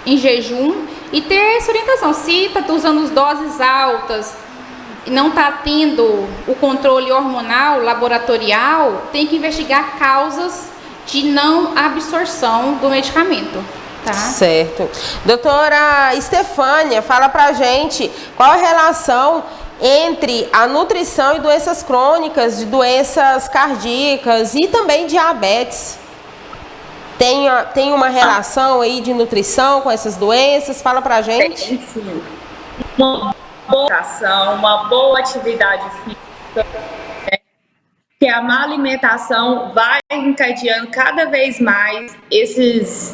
em jejum e ter essa orientação. Se tá usando doses altas, não está tendo o controle hormonal laboratorial, tem que investigar causas de não absorção do medicamento, tá? Certo. Doutora Estefânia, fala pra gente qual a relação entre a nutrição e doenças crônicas, de doenças cardíacas e também diabetes. Tem uma relação aí de nutrição com essas doenças? Fala pra gente. Sim. Uma boa atividade física, né? Que a má alimentação vai encadeando cada vez mais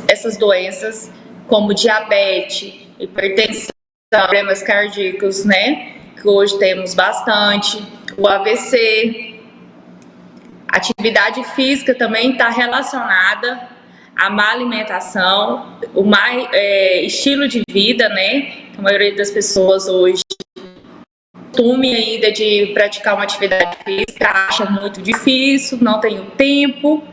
essas doenças, como diabetes, hipertensão, problemas cardíacos, né? Que hoje temos bastante, o AVC. Atividade física também está relacionada à má alimentação, estilo de vida, né? A maioria das pessoas hoje costume ainda de praticar uma atividade física, acha muito difícil, não tem o tempo,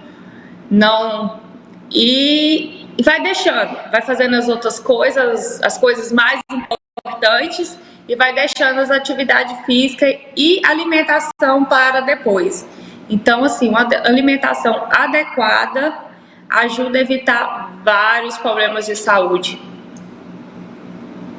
e vai deixando, vai fazendo as outras coisas, as coisas mais importantes, e vai deixando as atividades físicas e alimentação para depois. Então, assim, uma alimentação adequada ajuda a evitar vários problemas de saúde.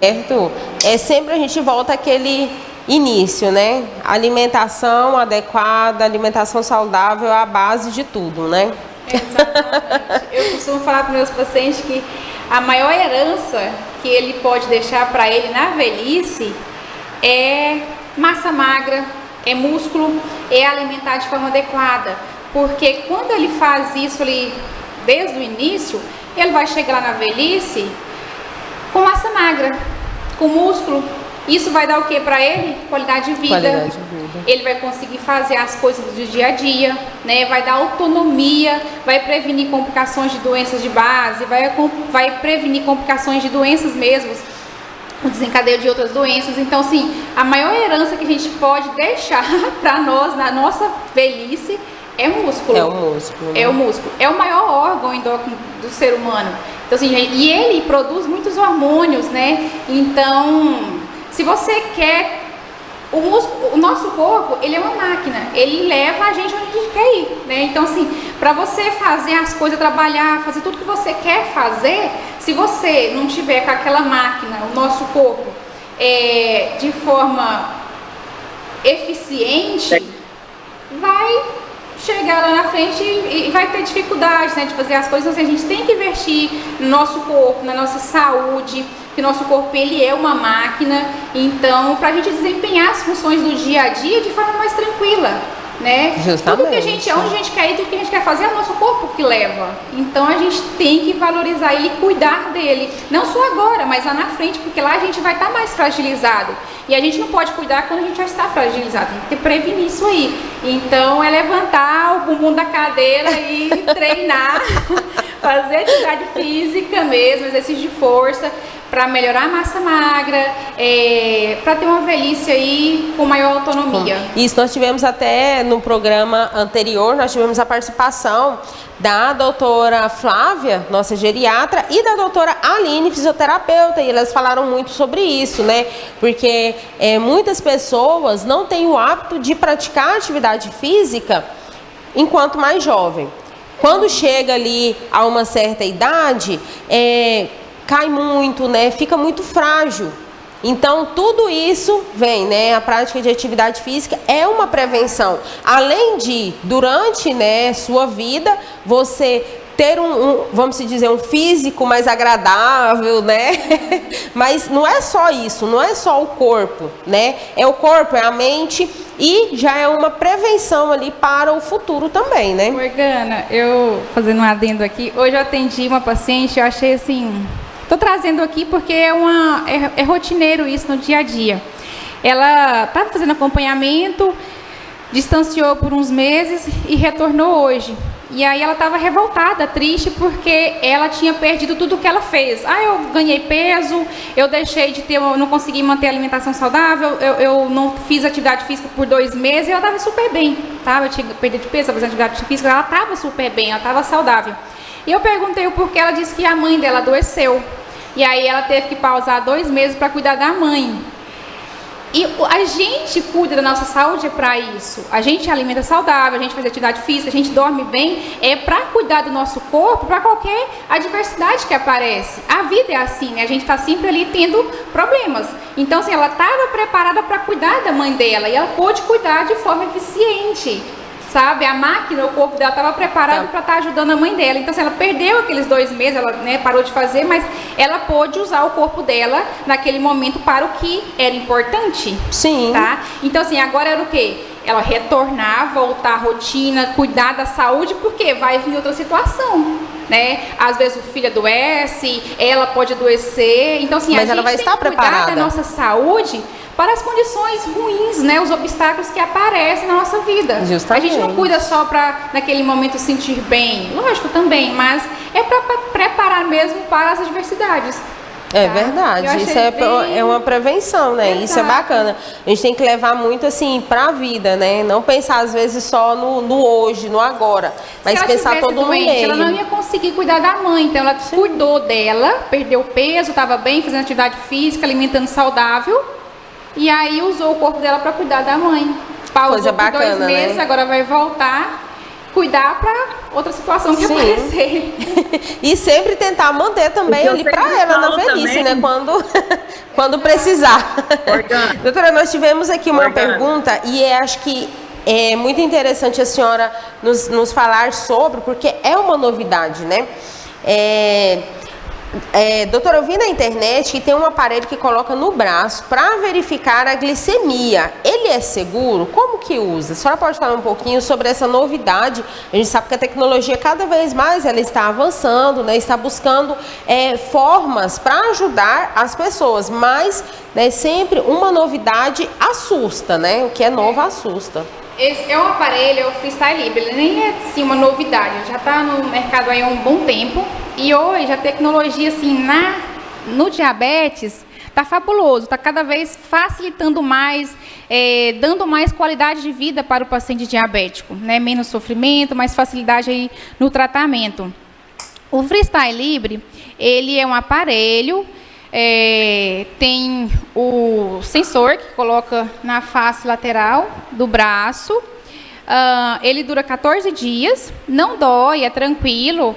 Certo? Sempre a gente volta àquele início, né? Alimentação adequada, alimentação saudável é a base de tudo, né? Exatamente. Eu costumo falar para meus pacientes que a maior herança que ele pode deixar para ele na velhice é massa magra, é músculo, é alimentar de forma adequada. Porque quando ele faz isso ali desde o início, ele vai chegar lá na velhice com massa magra, com músculo. Isso vai dar o que para ele? Qualidade de vida. Ele vai conseguir fazer as coisas do dia a dia, né? Vai dar autonomia, vai prevenir complicações de doenças de base, vai prevenir complicações de doenças mesmo, o desencadeio de outras doenças. Então, assim, a maior herança que a gente pode deixar para nós na nossa velhice é o músculo. É o músculo. Né? É o músculo. É o maior órgão endócrino do ser humano. Então, assim, e ele produz muitos hormônios, né? Então, se você quer o nosso corpo, ele é uma máquina, ele leva a gente onde a gente quer ir, né? Então, assim, para você fazer as coisas, trabalhar, fazer tudo que você quer fazer, se você não tiver com aquela máquina, o nosso corpo, de forma eficiente, vai chegar lá na frente e vai ter dificuldade, né, de fazer as coisas. Então, a gente tem que investir no nosso corpo, na nossa saúde, que o nosso corpo, ele é uma máquina. Então, para a gente desempenhar as funções do dia a dia de forma mais tranquila, né? Justamente. Tudo que onde a gente quer ir, tudo que a gente quer fazer é o nosso corpo que leva. Então, a gente tem que valorizar ele e cuidar dele. Não só agora, mas lá na frente, porque lá a gente vai estar mais fragilizado. E a gente não pode cuidar quando a gente já está fragilizado. Tem que prevenir isso aí. Então, é levantar o bumbum da cadeira e treinar, fazer atividade física mesmo, exercício de força, para melhorar a massa magra, para ter uma velhice aí com maior autonomia. Isso, nós tivemos até no programa anterior, nós tivemos a participação da doutora Flávia, nossa geriatra, e da doutora Aline, fisioterapeuta, e elas falaram muito sobre isso, né? Porque muitas pessoas não têm o hábito de praticar atividade física enquanto mais jovem. Quando chega ali a uma certa idade, cai muito, né? Fica muito frágil. Então, tudo isso vem, né? A prática de atividade física é uma prevenção. Além de, durante, né, sua vida, você ter vamos dizer, um físico mais agradável, né? Mas não é só isso, não é só o corpo, né? É o corpo, é a mente e já é uma prevenção ali para o futuro também, né? Morgana, eu fazendo um adendo aqui, hoje eu atendi uma paciente, eu achei assim, estou trazendo aqui porque é rotineiro isso no dia a dia. Ela estava fazendo acompanhamento, distanciou por uns meses e retornou hoje. E aí ela estava revoltada, triste, porque ela tinha perdido tudo o que ela fez. Eu ganhei peso, eu deixei de ter, eu não consegui manter a alimentação saudável, eu não fiz atividade física por 2 meses e ela estava super bem, tá? Eu tinha perdido de peso, estava fazendo atividade física, ela estava super bem, ela estava saudável. E eu perguntei o porquê, ela disse que a mãe dela adoeceu. E aí ela teve que pausar 2 meses para cuidar da mãe. E a gente cuida da nossa saúde para isso. A gente alimenta saudável, a gente faz atividade física, a gente dorme bem, é para cuidar do nosso corpo, para qualquer adversidade que aparece. A vida é assim, né? A gente está sempre ali tendo problemas. Então, assim, ela estava preparada para cuidar da mãe dela e ela pôde cuidar de forma eficiente. Sabe, a máquina, o corpo dela estava preparado para estar ajudando a mãe dela. Então, assim, ela perdeu aqueles 2 meses, ela, né, parou de fazer, mas ela pôde usar o corpo dela naquele momento para o que era importante. Sim. Tá? Então, assim, agora era o quê? Ela retornar, voltar à rotina, cuidar da saúde, porque vai vir outra situação, né? Às vezes o filho adoece, ela pode adoecer. Então, assim, mas a ela gente vai tem estar que cuidar preparada da nossa saúde para as condições ruins, né? Os obstáculos que aparecem na nossa vida. Justamente. A gente não cuida só para naquele momento sentir bem, lógico também, mas é para preparar mesmo para as adversidades. É verdade, isso é uma prevenção, né? Exato. Isso é bacana. A gente tem que levar muito assim para a vida, né? Não pensar às vezes só no hoje, no agora, mas pensar todo no meio. Ela não ia conseguir cuidar da mãe, então ela cuidou dela, perdeu peso, estava bem, fazendo atividade física, alimentando saudável, e aí usou o corpo dela para cuidar da mãe. Pausou por 2 meses, né? Agora vai voltar. Cuidar para outra situação que aparecer. E sempre tentar manter também ali para ela na velhice, né? Quando precisar. Doutora, nós tivemos aqui uma pergunta e acho que é muito interessante a senhora nos falar sobre, porque é uma novidade, né? Doutora, eu vi na internet que tem um aparelho que coloca no braço para verificar a glicemia. Ele é seguro? Como que usa? A senhora pode falar um pouquinho sobre essa novidade? A gente sabe que a tecnologia cada vez mais ela está avançando, né? Está buscando formas para ajudar as pessoas, mas, né, sempre uma novidade assusta, né? O que é novo assusta. Esse é um aparelho, é o Freestyle Libre, ele nem é assim uma novidade, já está no mercado aí há um bom tempo e hoje a tecnologia assim no diabetes está fabuloso, está cada vez facilitando mais, dando mais qualidade de vida para o paciente diabético, né? Menos sofrimento, mais facilidade aí no tratamento. O Freestyle Libre, ele é um aparelho, tem o sensor que coloca na face lateral do braço, ele dura 14 dias, não dói, é tranquilo,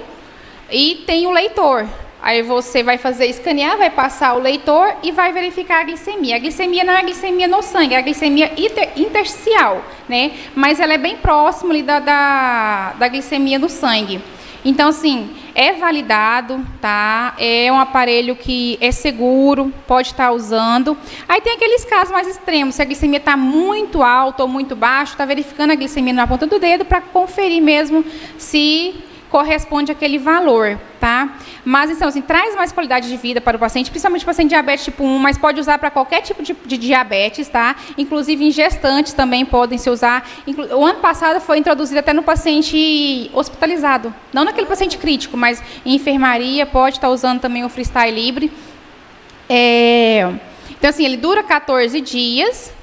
e tem o leitor. Aí você vai escanear, vai passar o leitor e vai verificar a glicemia. A glicemia não é a glicemia no sangue, é a glicemia intersticial, né? Mas ela é bem próxima ali da glicemia no sangue. Então, assim, é validado, tá? É um aparelho que é seguro, pode estar usando. Aí tem aqueles casos mais extremos, se a glicemia está muito alta ou muito baixa, está verificando a glicemia na ponta do dedo para conferir mesmo se corresponde àquele valor, tá? Mas, então, assim, traz mais qualidade de vida para o paciente, principalmente o paciente diabetes tipo 1, mas pode usar para qualquer tipo de diabetes, tá? Inclusive em gestantes também podem se usar. O ano passado foi introduzido até no paciente hospitalizado, não naquele paciente crítico, mas em enfermaria pode estar usando também o Freestyle Libre. Então, assim, ele dura 14 dias,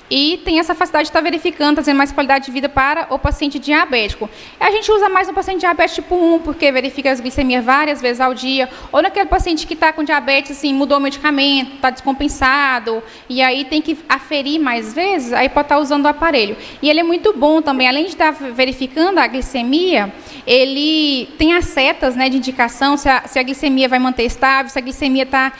e tem essa facilidade de estar verificando, trazendo mais qualidade de vida para o paciente diabético. A gente usa mais no paciente diabetes tipo 1, porque verifica as glicemias várias vezes ao dia, ou naquele paciente que está com diabetes, assim, mudou o medicamento, está descompensado, e aí tem que aferir mais vezes, aí pode estar usando o aparelho. E ele é muito bom também, além de estar verificando a glicemia, ele tem as setas, né, de indicação, se a glicemia vai manter estável, se a glicemia está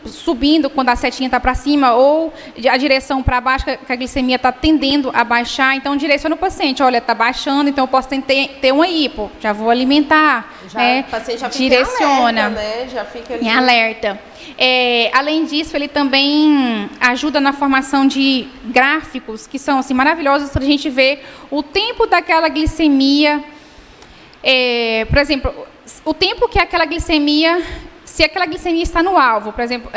subindo quando a setinha está para cima, ou a direção para baixo, que a glicemia está tendendo a baixar, então direciona o paciente, olha, está baixando, então eu posso ter uma hipo, já vou alimentar. O paciente já fica direciona, em alerta, né? Já fica ali. em alerta. Além disso, ele também ajuda na formação de gráficos, que são assim, maravilhosos para a gente ver o tempo daquela glicemia. Por exemplo, o tempo que aquela glicemia, se aquela glicemia está no alvo, por exemplo,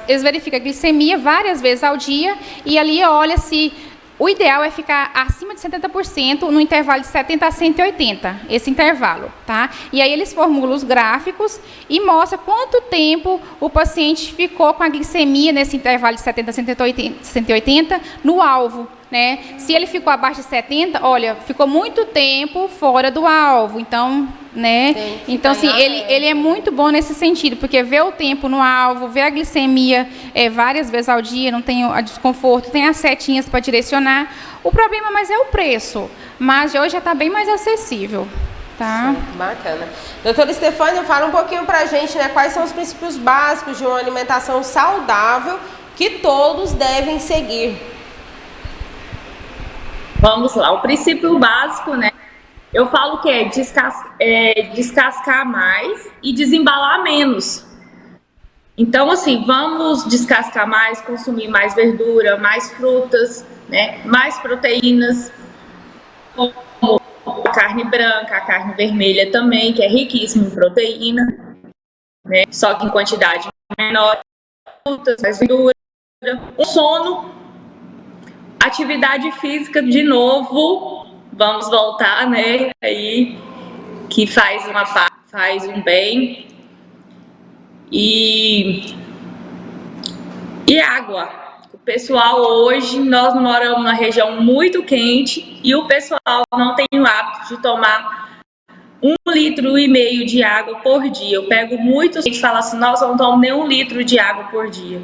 eles verificam a glicemia várias vezes ao dia e ali olha se o ideal é ficar acima de 70% no intervalo de 70 a 180, esse intervalo, tá? E aí eles formulam os gráficos e mostram quanto tempo o paciente ficou com a glicemia nesse intervalo de 70 a 180 no alvo, né? Se ele ficou abaixo de 70, olha, ficou muito tempo fora do alvo, então, né? Então, assim, ele é muito bom nesse sentido, porque vê o tempo no alvo, vê a glicemia várias vezes ao dia, não tem a desconforto, tem as setinhas para direcionar. O problema mais é o preço, mas hoje já está bem mais acessível, tá? Sim, bacana. Doutora Estefânia, fala um pouquinho para a gente, né, quais são os princípios básicos de uma alimentação saudável que todos devem seguir. Vamos lá, o princípio básico, né? Eu falo que é descascar mais e desembalar menos. Então, assim, vamos descascar mais, consumir mais verdura, mais frutas, né? Mais proteínas, como a carne branca, a carne vermelha também, que é riquíssima em proteína, né? Só que em quantidade menor, frutas, mais verdura, o sono. Atividade física, de novo, vamos voltar, né, aí, que faz um bem, e água. O pessoal hoje, nós moramos numa região muito quente, e o pessoal não tem o hábito de tomar 1,5 litro de água por dia. Eu pego muito gente que fala assim, nossa, eu não tomo nem 1 litro de água por dia.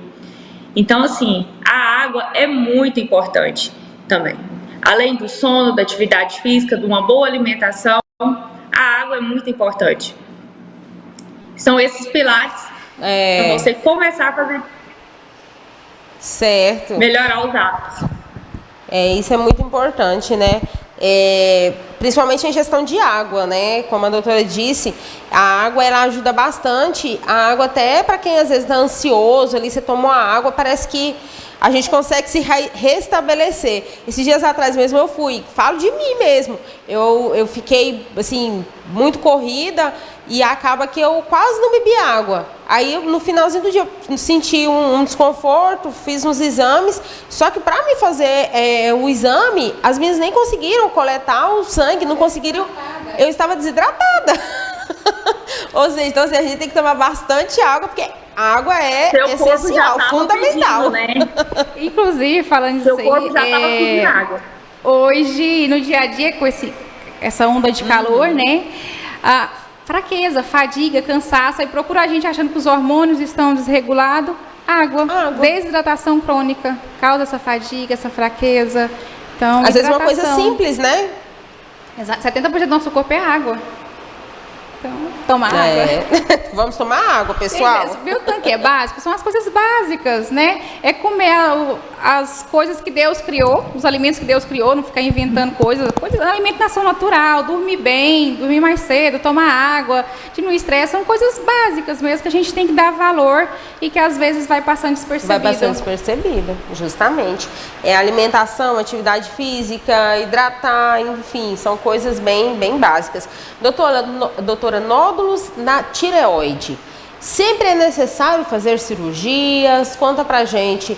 Então, assim, a água é muito importante também. Além do sono, da atividade física, de uma boa alimentação, a água é muito importante. São esses pilares para você começar a fazer. Certo. Melhorar os hábitos. Isso é muito importante, né? Principalmente em gestão de água, né? Como a doutora disse, a água ela ajuda bastante. A água até para quem às vezes está ansioso, ali você toma uma água, parece que a gente consegue se restabelecer. Esses dias atrás mesmo eu falo de mim mesmo, eu fiquei assim, muito corrida e acaba que eu quase não bebi água. Aí no finalzinho do dia eu senti um desconforto, fiz uns exames, só que para me fazer o exame, as minhas nem conseguiram coletar o sangue, não conseguiram, eu estava desidratada. Ou seja, então assim, a gente tem que tomar bastante água, porque a água é essencial, fundamental. Pedindo, né? Inclusive, falando disso aí, seu corpo já estava pedindo água. Hoje, no dia a dia, com essa onda de calor, né? A fraqueza, fadiga, cansaço, aí procura a gente achando que os hormônios estão desregulados. Água. Desidratação crônica causa essa fadiga, essa fraqueza. Então, às vezes uma coisa simples, né? Exato. 70% do nosso corpo é água. Então, tomar água. Vamos tomar água, pessoal. Meu tanque é básico, são as coisas básicas, né? É comer as coisas que Deus criou, os alimentos que Deus criou, não ficar inventando coisas, alimentação natural, dormir bem, dormir mais cedo, tomar água, diminuir estresse, são coisas básicas mesmo que a gente tem que dar valor e que às vezes vai passando despercebida. Vai passando despercebida, justamente. Alimentação, atividade física, hidratar, enfim, são coisas bem básicas. Doutora, nódulos na tireoide. Sempre é necessário fazer cirurgias? Conta pra gente.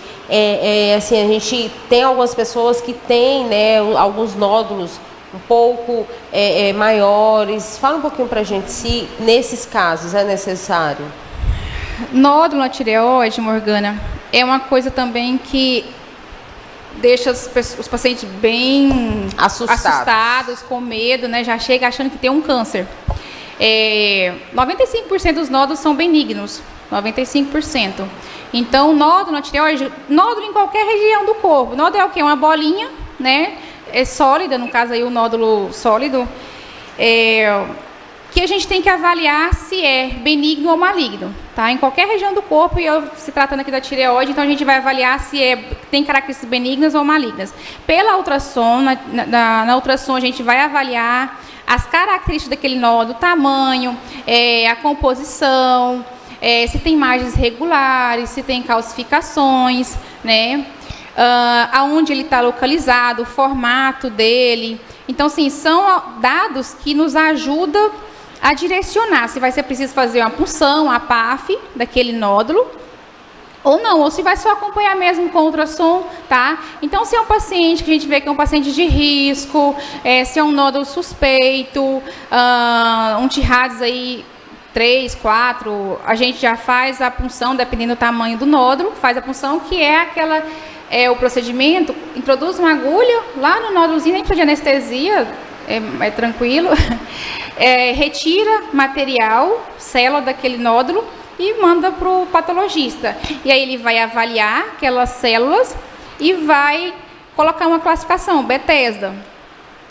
Assim, a gente tem algumas pessoas que têm, né, alguns nódulos um pouco maiores. Fala um pouquinho pra gente se nesses casos é necessário. Nódulo na tireoide, Morgana, é uma coisa também que deixa os pacientes bem assustados, com medo, né? Já chega achando que tem um câncer. 95% dos nódulos são benignos, 95%. Então, nódulo na tireoide, nódulo em qualquer região do corpo. Nódulo é o quê? Uma bolinha, né? É sólida, no caso aí o nódulo sólido, que a gente tem que avaliar se é benigno ou maligno. tá? Em qualquer região do corpo, e eu se tratando aqui da tireoide, então a gente vai avaliar se tem características benignas ou malignas. Pela ultrassom, na ultrassom a gente vai avaliar as características daquele nódulo, tamanho, a composição, se tem margens regulares, se tem calcificações, né? Aonde ele está localizado, o formato dele. Então, sim, são dados que nos ajudam a direcionar se vai ser preciso fazer uma punção, a PAF daquele nódulo, ou não, ou se vai só acompanhar mesmo com ultrassom, tá? Então, se é um paciente que a gente vê que é um paciente de risco, se é um nódulo suspeito, um TIRADS aí 3, 4, a gente já faz a punção, dependendo do tamanho do nódulo, faz a punção, que é o procedimento, introduz uma agulha lá no nódulozinho, nem precisa de anestesia, é tranquilo, retira material, célula daquele nódulo e manda para o patologista. E aí ele vai avaliar aquelas células e vai colocar uma classificação, Bethesda,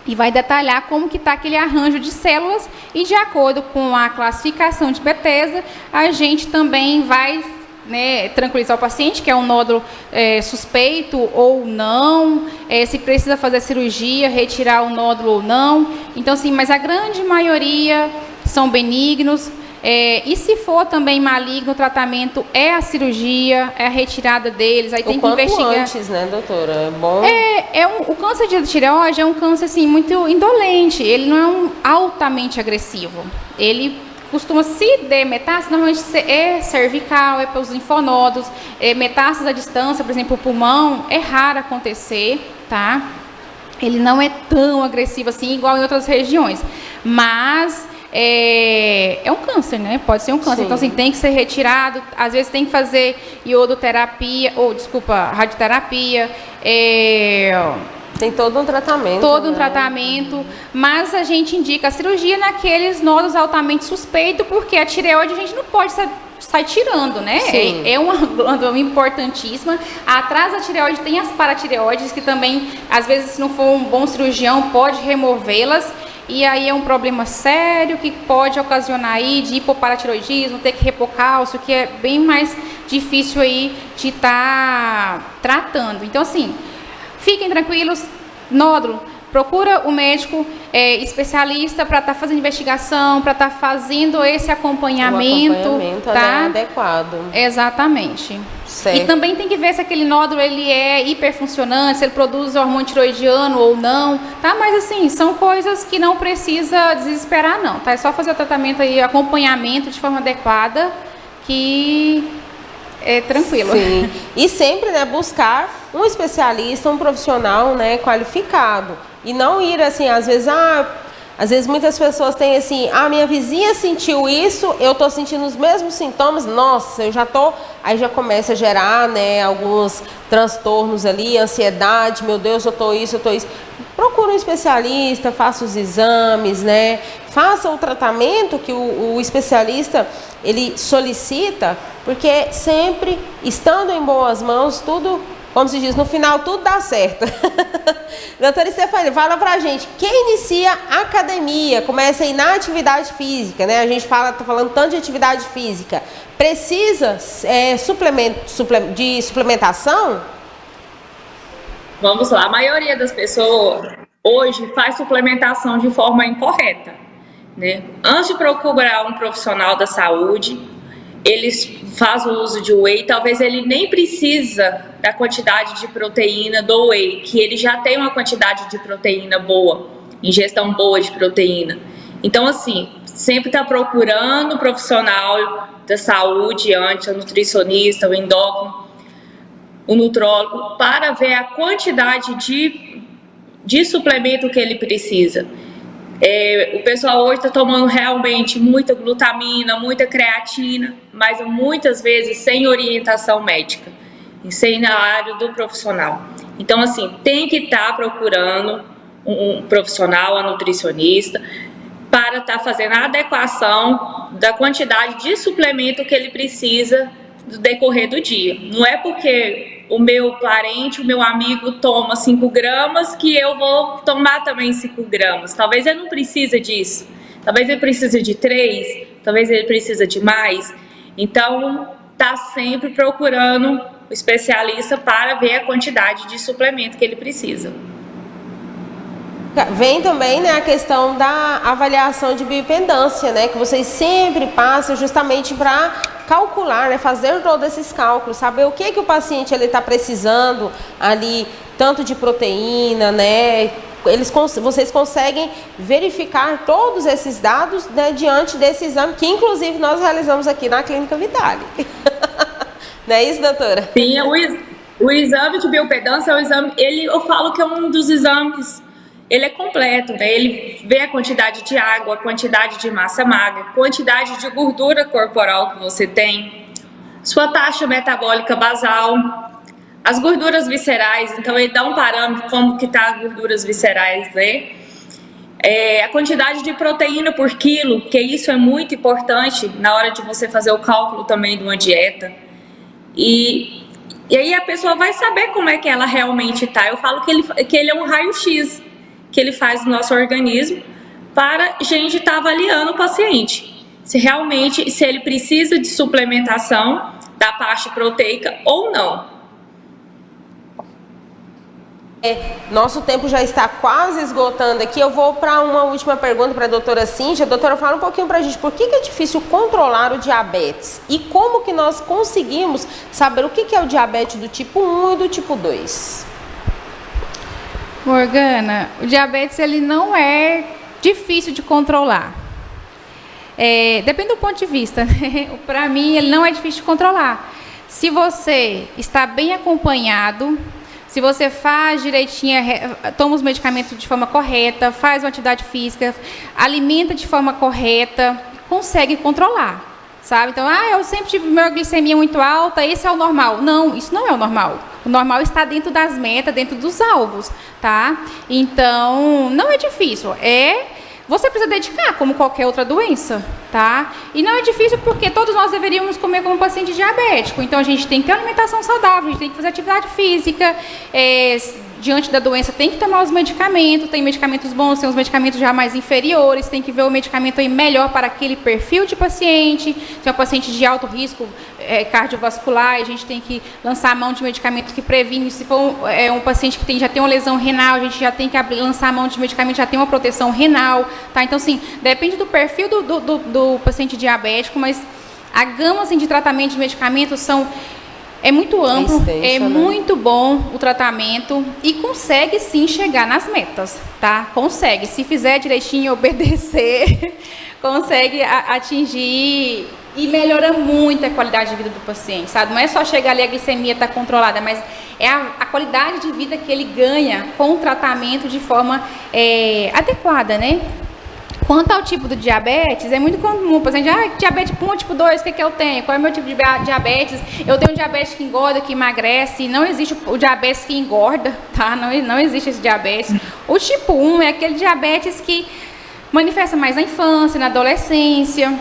e vai detalhar como que está aquele arranjo de células, e de acordo com a classificação de Bethesda, a gente também vai, né, tranquilizar o paciente, que é um nódulo suspeito ou não, se precisa fazer cirurgia, retirar o nódulo ou não. Então, assim, mas a grande maioria são benignos, e se for também maligno, o tratamento é a cirurgia, é a retirada deles, aí tem que investigar. Antes, né, doutora? É bom. O câncer de tireoide é um câncer, assim, muito indolente, ele não é altamente agressivo, ele costuma, se der metástase, normalmente é cervical, é pelos linfonodos, metástase à distância, por exemplo, o pulmão, é raro acontecer, tá? Ele não é tão agressivo assim, igual em outras regiões, mas é um câncer, né? Pode ser um câncer. Sim. Então, assim, tem que ser retirado, às vezes tem que fazer radioterapia, tem todo um tratamento. Todo um tratamento, mas a gente indica a cirurgia naqueles nódulos altamente suspeitos, porque a tireoide a gente não pode sair tirando, né? É uma glândula importantíssima. Atrás da tireoide tem as paratireoides, que também, às vezes, se não for um bom cirurgião, pode removê-las. E aí é um problema sério que pode ocasionar aí de hipoparatiroidismo, ter que repor cálcio, que é bem mais difícil aí de estar tratando. Então, assim, fiquem tranquilos, nódulo, procura o médico especialista para estar fazendo investigação, para estar fazendo esse acompanhamento, tá? Adequado. Exatamente. Certo. E também tem que ver se aquele nódulo ele é hiperfuncionante, se ele produz hormônio tiroidiano ou não, tá? Mas assim, são coisas que não precisa desesperar não, tá? É só fazer o tratamento aí, acompanhamento de forma adequada, que é tranquilo. Sim. E sempre, né, buscar um especialista, um profissional, né, qualificado. E não ir assim, às vezes muitas pessoas têm assim, minha vizinha sentiu isso, eu estou sentindo os mesmos sintomas, nossa, eu já estou... Aí já começa a gerar, né, alguns transtornos ali, ansiedade, meu Deus, eu estou isso. Procura um especialista, faça os exames, né, faça o tratamento que o especialista, ele solicita, porque sempre, estando em boas mãos, tudo... Como se diz, no final tudo dá certo. Doutora Stefani, fala pra gente, quem inicia a academia, começa aí na atividade física, né? A gente tá falando tanto de atividade física, precisa de suplementação? Vamos lá, a maioria das pessoas hoje faz suplementação de forma incorreta, né? Antes de procurar um profissional da saúde, eles fazem o uso de whey, talvez ele nem precisa da quantidade de proteína do whey, que ele já tem uma quantidade de proteína boa, ingestão boa de proteína. Então, assim, sempre está procurando um profissional da saúde, antes, o nutricionista, o endócrino, o nutrólogo, para ver a quantidade de suplemento que ele precisa. O pessoal hoje está tomando realmente muita glutamina, muita creatina, mas muitas vezes sem orientação médica e sem na área do profissional. Então, assim, tem que estar procurando um profissional, a nutricionista, para estar fazendo a adequação da quantidade de suplemento que ele precisa no decorrer do dia. Não é porque o meu parente, o meu amigo toma 5 gramas que eu vou tomar também 5 gramas. Talvez ele não precise disso. Talvez ele precise de 3, talvez ele precise de mais. Então, está sempre procurando o especialista para ver a quantidade de suplemento que ele precisa. Vem também, né, a questão da avaliação de bioimpedância, né, que vocês sempre passam justamente para calcular, né, fazer todos esses cálculos, saber o que o paciente está precisando ali, tanto de proteína, né, vocês conseguem verificar todos esses dados, né, diante desse exame, que inclusive nós realizamos aqui na Clínica Vitale. Não é isso, doutora? Sim, o exame de bioimpedância é o exame, eu falo que é um dos exames. Ele é completo, né? Ele vê a quantidade de água, a quantidade de massa magra, quantidade de gordura corporal que você tem, sua taxa metabólica basal, as gorduras viscerais. Então ele dá um parâmetro como que tá as gorduras viscerais, né? A quantidade de proteína por quilo, que isso é muito importante na hora de você fazer o cálculo também de uma dieta. E aí a pessoa vai saber como é que ela realmente tá. Eu falo que ele é um raio-x que ele faz no nosso organismo para a gente estar avaliando o paciente. Se realmente, se ele precisa de suplementação da parte proteica ou não. Nosso tempo já está quase esgotando aqui. Eu vou para uma última pergunta para a doutora Cíntia. Doutora, fala um pouquinho para a gente por que é difícil controlar o diabetes e como que nós conseguimos saber o que é o diabetes do tipo 1 e do tipo 2. Morgana, o diabetes ele não é difícil de controlar. Depende do ponto de vista, né? Para mim, ele não é difícil de controlar. Se você está bem acompanhado, se você faz direitinho, toma os medicamentos de forma correta, faz uma atividade física, alimenta de forma correta, consegue controlar. Sabe? Então, eu sempre tive minha glicemia muito alta, esse é o normal. Não, isso não é o normal. O normal está dentro das metas, dentro dos alvos, tá? Então, não é difícil. Você precisa dedicar, como qualquer outra doença, tá? E não é difícil porque todos nós deveríamos comer como paciente diabético. Então, a gente tem que ter uma alimentação saudável, a gente tem que fazer atividade física, diante da doença tem que tomar os medicamentos, tem medicamentos bons, tem os medicamentos já mais inferiores, tem que ver o medicamento aí melhor para aquele perfil de paciente. Se é um paciente de alto risco cardiovascular, a gente tem que lançar a mão de medicamentos que previnem. Se for um paciente que já tem uma lesão renal, a gente já tem que lançar a mão de medicamentos, já tem uma proteção renal, tá? Então, assim, depende do perfil do paciente diabético, mas a gama assim, de tratamento de medicamentos é muito amplo, muito bom o tratamento e consegue sim chegar nas metas, tá? Consegue, se fizer direitinho, obedecer, consegue atingir e melhora muito a qualidade de vida do paciente, sabe? Não é só chegar ali a glicemia está controlada, mas é a qualidade de vida que ele ganha com o tratamento de forma adequada, né? Quanto ao tipo do diabetes, é muito comum o paciente, diabetes tipo 1, tipo 2, o que eu tenho? Qual é o meu tipo de diabetes? Eu tenho diabetes que engorda, que emagrece, não existe o diabetes que engorda, tá? Não existe esse diabetes. O tipo 1 é aquele diabetes que manifesta mais na infância, na adolescência,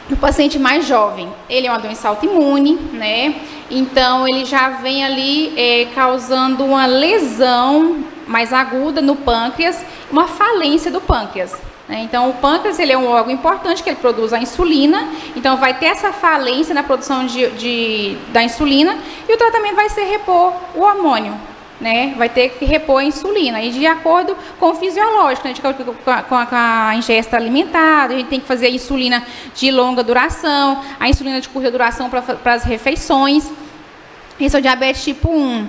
no paciente mais jovem. Ele é uma doença autoimune, né? Então, ele já vem ali causando uma lesão mais aguda no pâncreas, uma falência do pâncreas. Então, o pâncreas ele é um órgão importante que ele produz a insulina, então vai ter essa falência na produção da insulina e o tratamento vai ser repor o hormônio, né? Vai ter que repor a insulina e de acordo com o fisiológico, né? Com a ingesta alimentar, a gente tem que fazer a insulina de longa duração, a insulina de curta duração para as refeições. Esse é o diabetes tipo 1.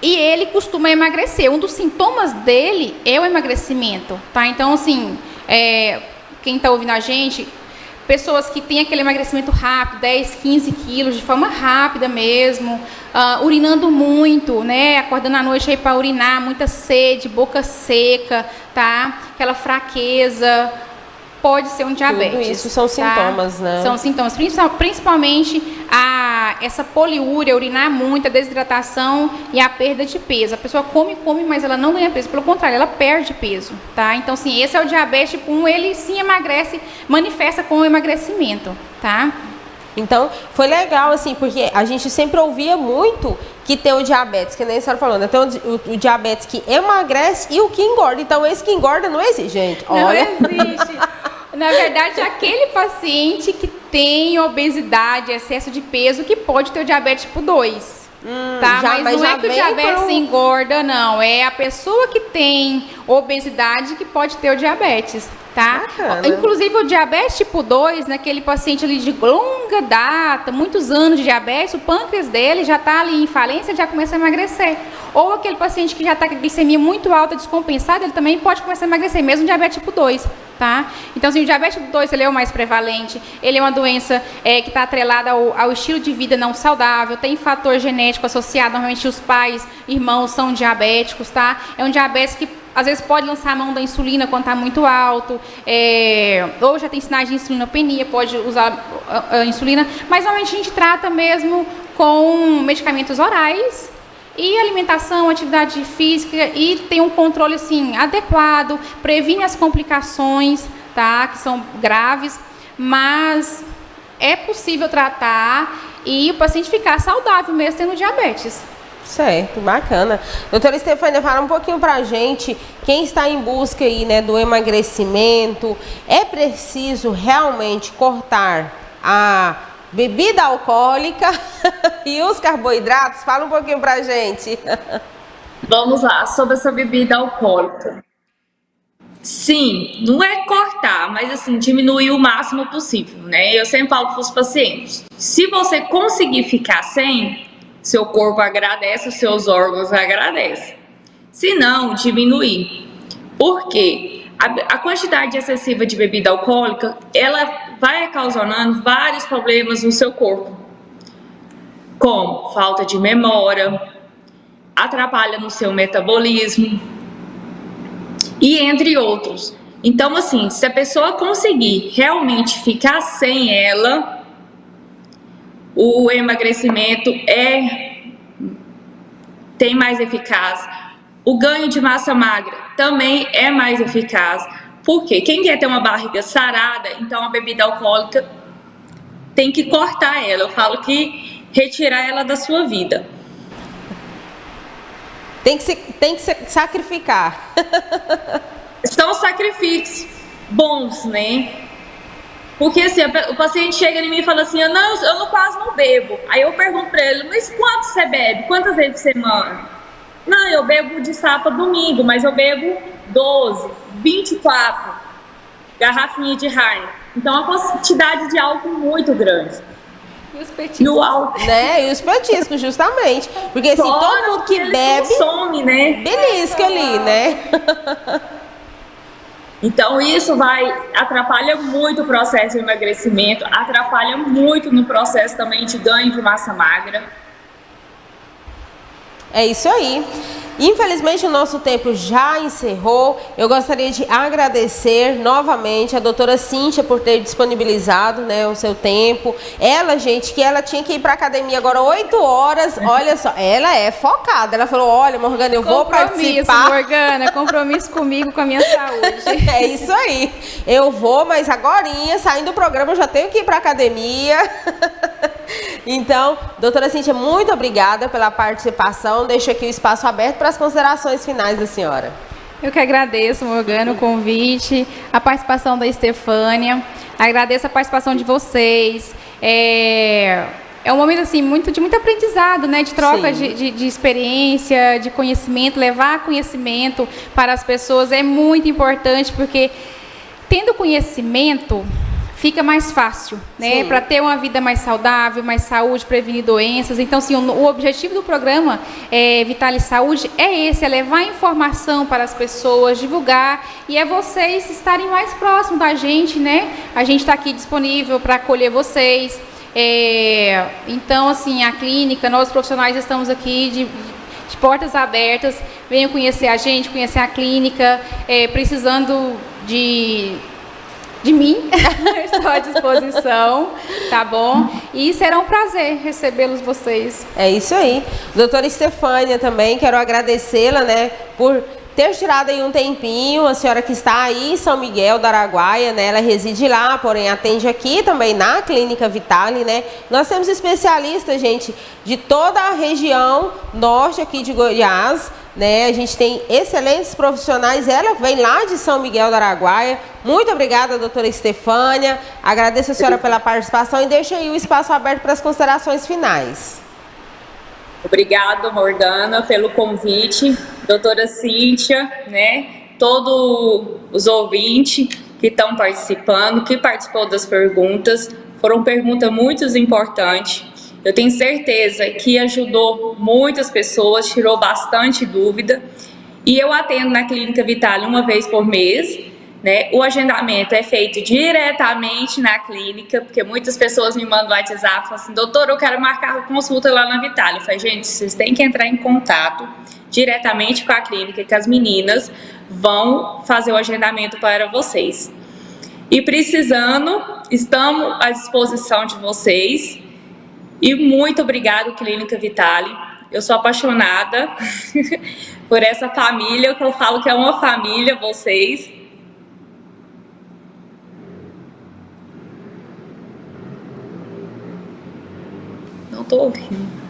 E ele costuma emagrecer. Um dos sintomas dele é o emagrecimento, tá? Então, assim, quem está ouvindo a gente, pessoas que têm aquele emagrecimento rápido, 10, 15 quilos, de forma rápida mesmo, urinando muito, né? Acordando à noite aí para urinar, muita sede, boca seca, tá? Aquela fraqueza, pode ser um diabetes. Tudo isso são sintomas, né? São sintomas, principalmente essa poliúria, urinar muito, a desidratação e a perda de peso. A pessoa come, mas ela não ganha peso, pelo contrário, ela perde peso, tá? Então, sim, esse é o diabetes tipo 1, ele sim emagrece, manifesta com o emagrecimento, tá? Então, foi legal, assim, porque a gente sempre ouvia muito que tem o diabetes, que nem a senhora falou, né? Tem o diabetes que emagrece e o que engorda. Então, esse que engorda não existe, gente. Olha. Não existe. Na verdade, aquele paciente que tem obesidade, excesso de peso, que pode ter o diabetes tipo 2. Tá? Mas não é que o diabetes engorda, não. É a pessoa que tem obesidade que pode ter o diabetes, tá? Bacana. Inclusive o diabetes tipo 2, naquele paciente ali de longa data, muitos anos de diabetes, o pâncreas dele já está ali em falência, já começa a emagrecer. Ou aquele paciente que já está com a glicemia muito alta, descompensada, ele também pode começar a emagrecer, mesmo o diabetes tipo 2, tá? Então, assim, o diabetes tipo 2, ele é o mais prevalente, ele é uma doença que está atrelada ao estilo de vida não saudável, tem fator genético associado, normalmente os pais, irmãos são diabéticos, tá? É um diabetes que às vezes pode lançar a mão da insulina quando está muito alto, ou já tem sinais de insulinopenia, pode usar a insulina, mas normalmente a gente trata mesmo com medicamentos orais e alimentação, atividade física, e tem um controle assim adequado, previne as complicações, tá, que são graves, mas é possível tratar e o paciente ficar saudável mesmo tendo diabetes. Certo, bacana. Doutora Estefânia, fala um pouquinho pra gente, quem está em busca aí, né, do emagrecimento, é preciso realmente cortar a bebida alcoólica e os carboidratos? Fala um pouquinho pra gente. Vamos lá, sobre essa bebida alcoólica. Sim, não é cortar, mas assim, diminuir o máximo possível, né? Eu sempre falo para os pacientes, se você conseguir ficar sem, seu corpo agradece, os seus órgãos agradecem. Se não, diminuir. Por quê? A quantidade excessiva de bebida alcoólica, ela vai ocasionando vários problemas no seu corpo. Como falta de memória, atrapalha no seu metabolismo, e entre outros. Então, assim, se a pessoa conseguir realmente ficar sem ela, o emagrecimento tem mais eficaz. O ganho de massa magra também é mais eficaz. Por quê? Quem quer ter uma barriga sarada, então a bebida alcoólica tem que cortar ela. Eu falo que retirar ela da sua vida. Tem que se sacrificar. São sacrifícios bons, né? Porque assim, o paciente chega em mim e fala assim, eu quase não bebo. Aí eu pergunto pra ele, mas quanto você bebe? Quantas vezes por semana? Não, eu bebo de sábado a domingo, mas eu bebo 12, 24 garrafinhas de Heineken. Então, a quantidade de álcool muito grande. E os E petiscos? o álcool... Né? E os petiscos, justamente. Porque assim, todo mundo que bebe, consome, né? belisca ali, né? Então, isso atrapalha muito o processo de emagrecimento, atrapalha muito no processo também de ganho de massa magra. É isso aí. Infelizmente o nosso tempo já encerrou. Eu gostaria de agradecer novamente a doutora Cíntia por ter disponibilizado, né, o seu tempo. Ela, gente, que ela tinha que ir para academia agora 8 horas. Olha só, ela é focada. Ela falou, olha, Morgana, eu vou participar. Morgana, compromisso comigo, com a minha saúde. É isso aí. Eu vou, mas agorinha, saindo do programa, eu já tenho que ir para academia. Então, doutora Cíntia, muito obrigada pela participação. Deixo aqui o espaço aberto para as considerações finais da senhora. Eu que agradeço, Morgana, o convite, a participação da Estefânia. Agradeço a participação de vocês. É um momento assim, de muito aprendizado, né? De troca de experiência, de conhecimento, levar conhecimento para as pessoas é muito importante, porque tendo conhecimento fica mais fácil, né? Para ter uma vida mais saudável, mais saúde, prevenir doenças. Então, assim, o objetivo do programa Vitale Saúde é esse, é levar informação para as pessoas, divulgar, e é vocês estarem mais próximos da gente, né? A gente está aqui disponível para acolher vocês. Então, assim, a clínica, nós profissionais estamos aqui de portas abertas. Venham conhecer a gente, conhecer a clínica, precisando de mim, estou à disposição, tá bom? E será um prazer recebê-los vocês. É isso aí. Doutora Estefânia também, quero agradecê-la, né, por ter tirado aí um tempinho, a senhora que está aí em São Miguel do Araguaia, né, ela reside lá, porém atende aqui também na Clínica Vitale, né. Nós temos especialistas, gente, de toda a região norte aqui de Goiás, né? A gente tem excelentes profissionais, ela vem lá de São Miguel do Araguaia. Muito obrigada, doutora Estefânia. Agradeço a senhora pela participação e deixo aí o espaço aberto para as considerações finais. Obrigada, Morgana, pelo convite. Doutora Cíntia, né? Todos os ouvintes que estão participando, que participou das perguntas, foram perguntas muito importantes. Eu tenho certeza que ajudou muitas pessoas, tirou bastante dúvida. E eu atendo na Clínica Vitale uma vez por mês, né? O agendamento é feito diretamente na clínica, porque muitas pessoas me mandam no WhatsApp e falam assim: doutor, eu quero marcar a consulta lá na Vitale. Eu falei: gente, vocês têm que entrar em contato diretamente com a clínica, que as meninas vão fazer o agendamento para vocês. E precisando, estamos à disposição de vocês. E muito obrigada, Clínica Vitale. Eu sou apaixonada por essa família, que eu falo que é uma família, vocês. Não estou ouvindo.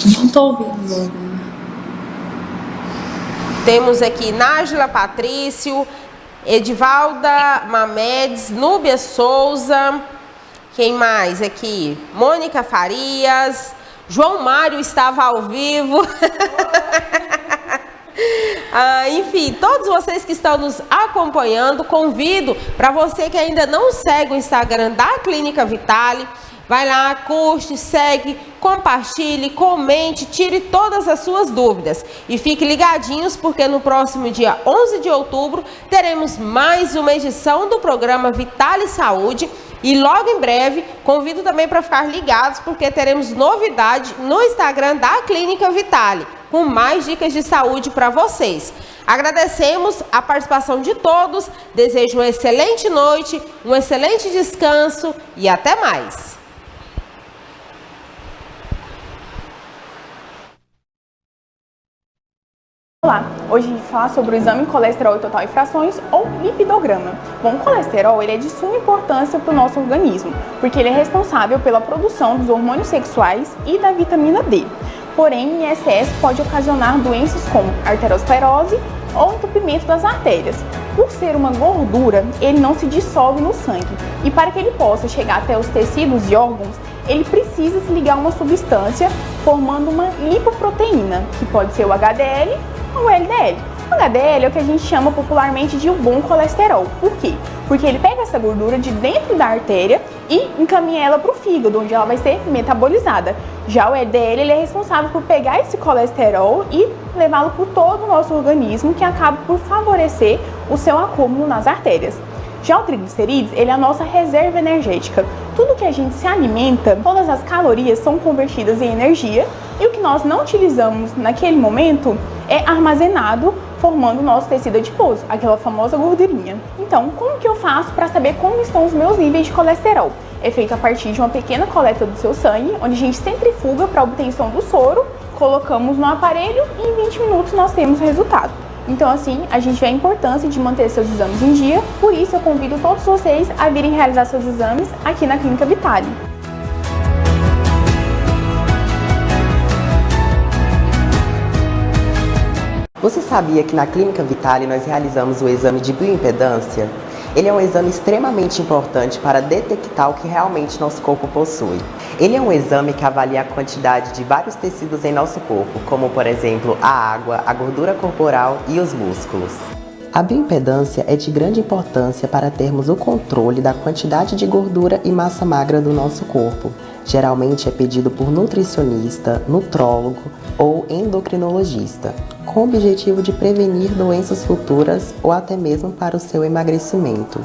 Não estou ouvindo. Temos aqui Nájila Patrício, Edivalda Mamedes, Núbia Souza, quem mais aqui? Mônica Farias, João Mário estava ao vivo. Enfim, todos vocês que estão nos acompanhando, convido para você que ainda não segue o Instagram da Clínica Vitale, vai lá, curte, segue, compartilhe, comente, tire todas as suas dúvidas. E fique ligadinhos porque no próximo dia 11 de outubro teremos mais uma edição do programa Vitale Saúde. E logo em breve, convido também para ficar ligados porque teremos novidade no Instagram da Clínica Vitale, com mais dicas de saúde para vocês. Agradecemos a participação de todos, desejo uma excelente noite, um excelente descanso e até mais. Olá, hoje a gente vai falar sobre o exame colesterol total e frações ou lipidograma. Bom, o colesterol ele é de suma importância para o nosso organismo, porque ele é responsável pela produção dos hormônios sexuais e da vitamina D. Porém, em excesso pode ocasionar doenças como arteriosclerose ou entupimento das artérias. Por ser uma gordura, ele não se dissolve no sangue e para que ele possa chegar até os tecidos e órgãos, ele precisa se ligar a uma substância formando uma lipoproteína, que pode ser o HDL ou o LDL. O HDL é o que a gente chama popularmente de o bom colesterol. Por quê? Porque ele pega essa gordura de dentro da artéria e encaminha ela para o fígado, onde ela vai ser metabolizada. Já o LDL ele é responsável por pegar esse colesterol e levá-lo por todo o nosso organismo, que acaba por favorecer o seu acúmulo nas artérias. Já o triglicerídeos, ele é a nossa reserva energética. Tudo que a gente se alimenta, todas as calorias são convertidas em energia e o que nós não utilizamos naquele momento é armazenado, formando o nosso tecido adiposo, aquela famosa gordurinha. Então, como que eu faço para saber como estão os meus níveis de colesterol? É feito a partir de uma pequena coleta do seu sangue, onde a gente centrifuga para a obtenção do soro, colocamos no aparelho e em 20 minutos nós temos o resultado. Então, assim, a gente vê a importância de manter seus exames em dia, por isso eu convido todos vocês a virem realizar seus exames aqui na Clínica Vitale. Você sabia que na Clínica Vitale nós realizamos o exame de bioimpedância? Ele é um exame extremamente importante para detectar o que realmente nosso corpo possui. Ele é um exame que avalia a quantidade de vários tecidos em nosso corpo, como por exemplo a água, a gordura corporal e os músculos. A bioimpedância é de grande importância para termos o controle da quantidade de gordura e massa magra do nosso corpo. Geralmente é pedido por nutricionista, nutrólogo ou endocrinologista, com o objetivo de prevenir doenças futuras ou até mesmo para o seu emagrecimento.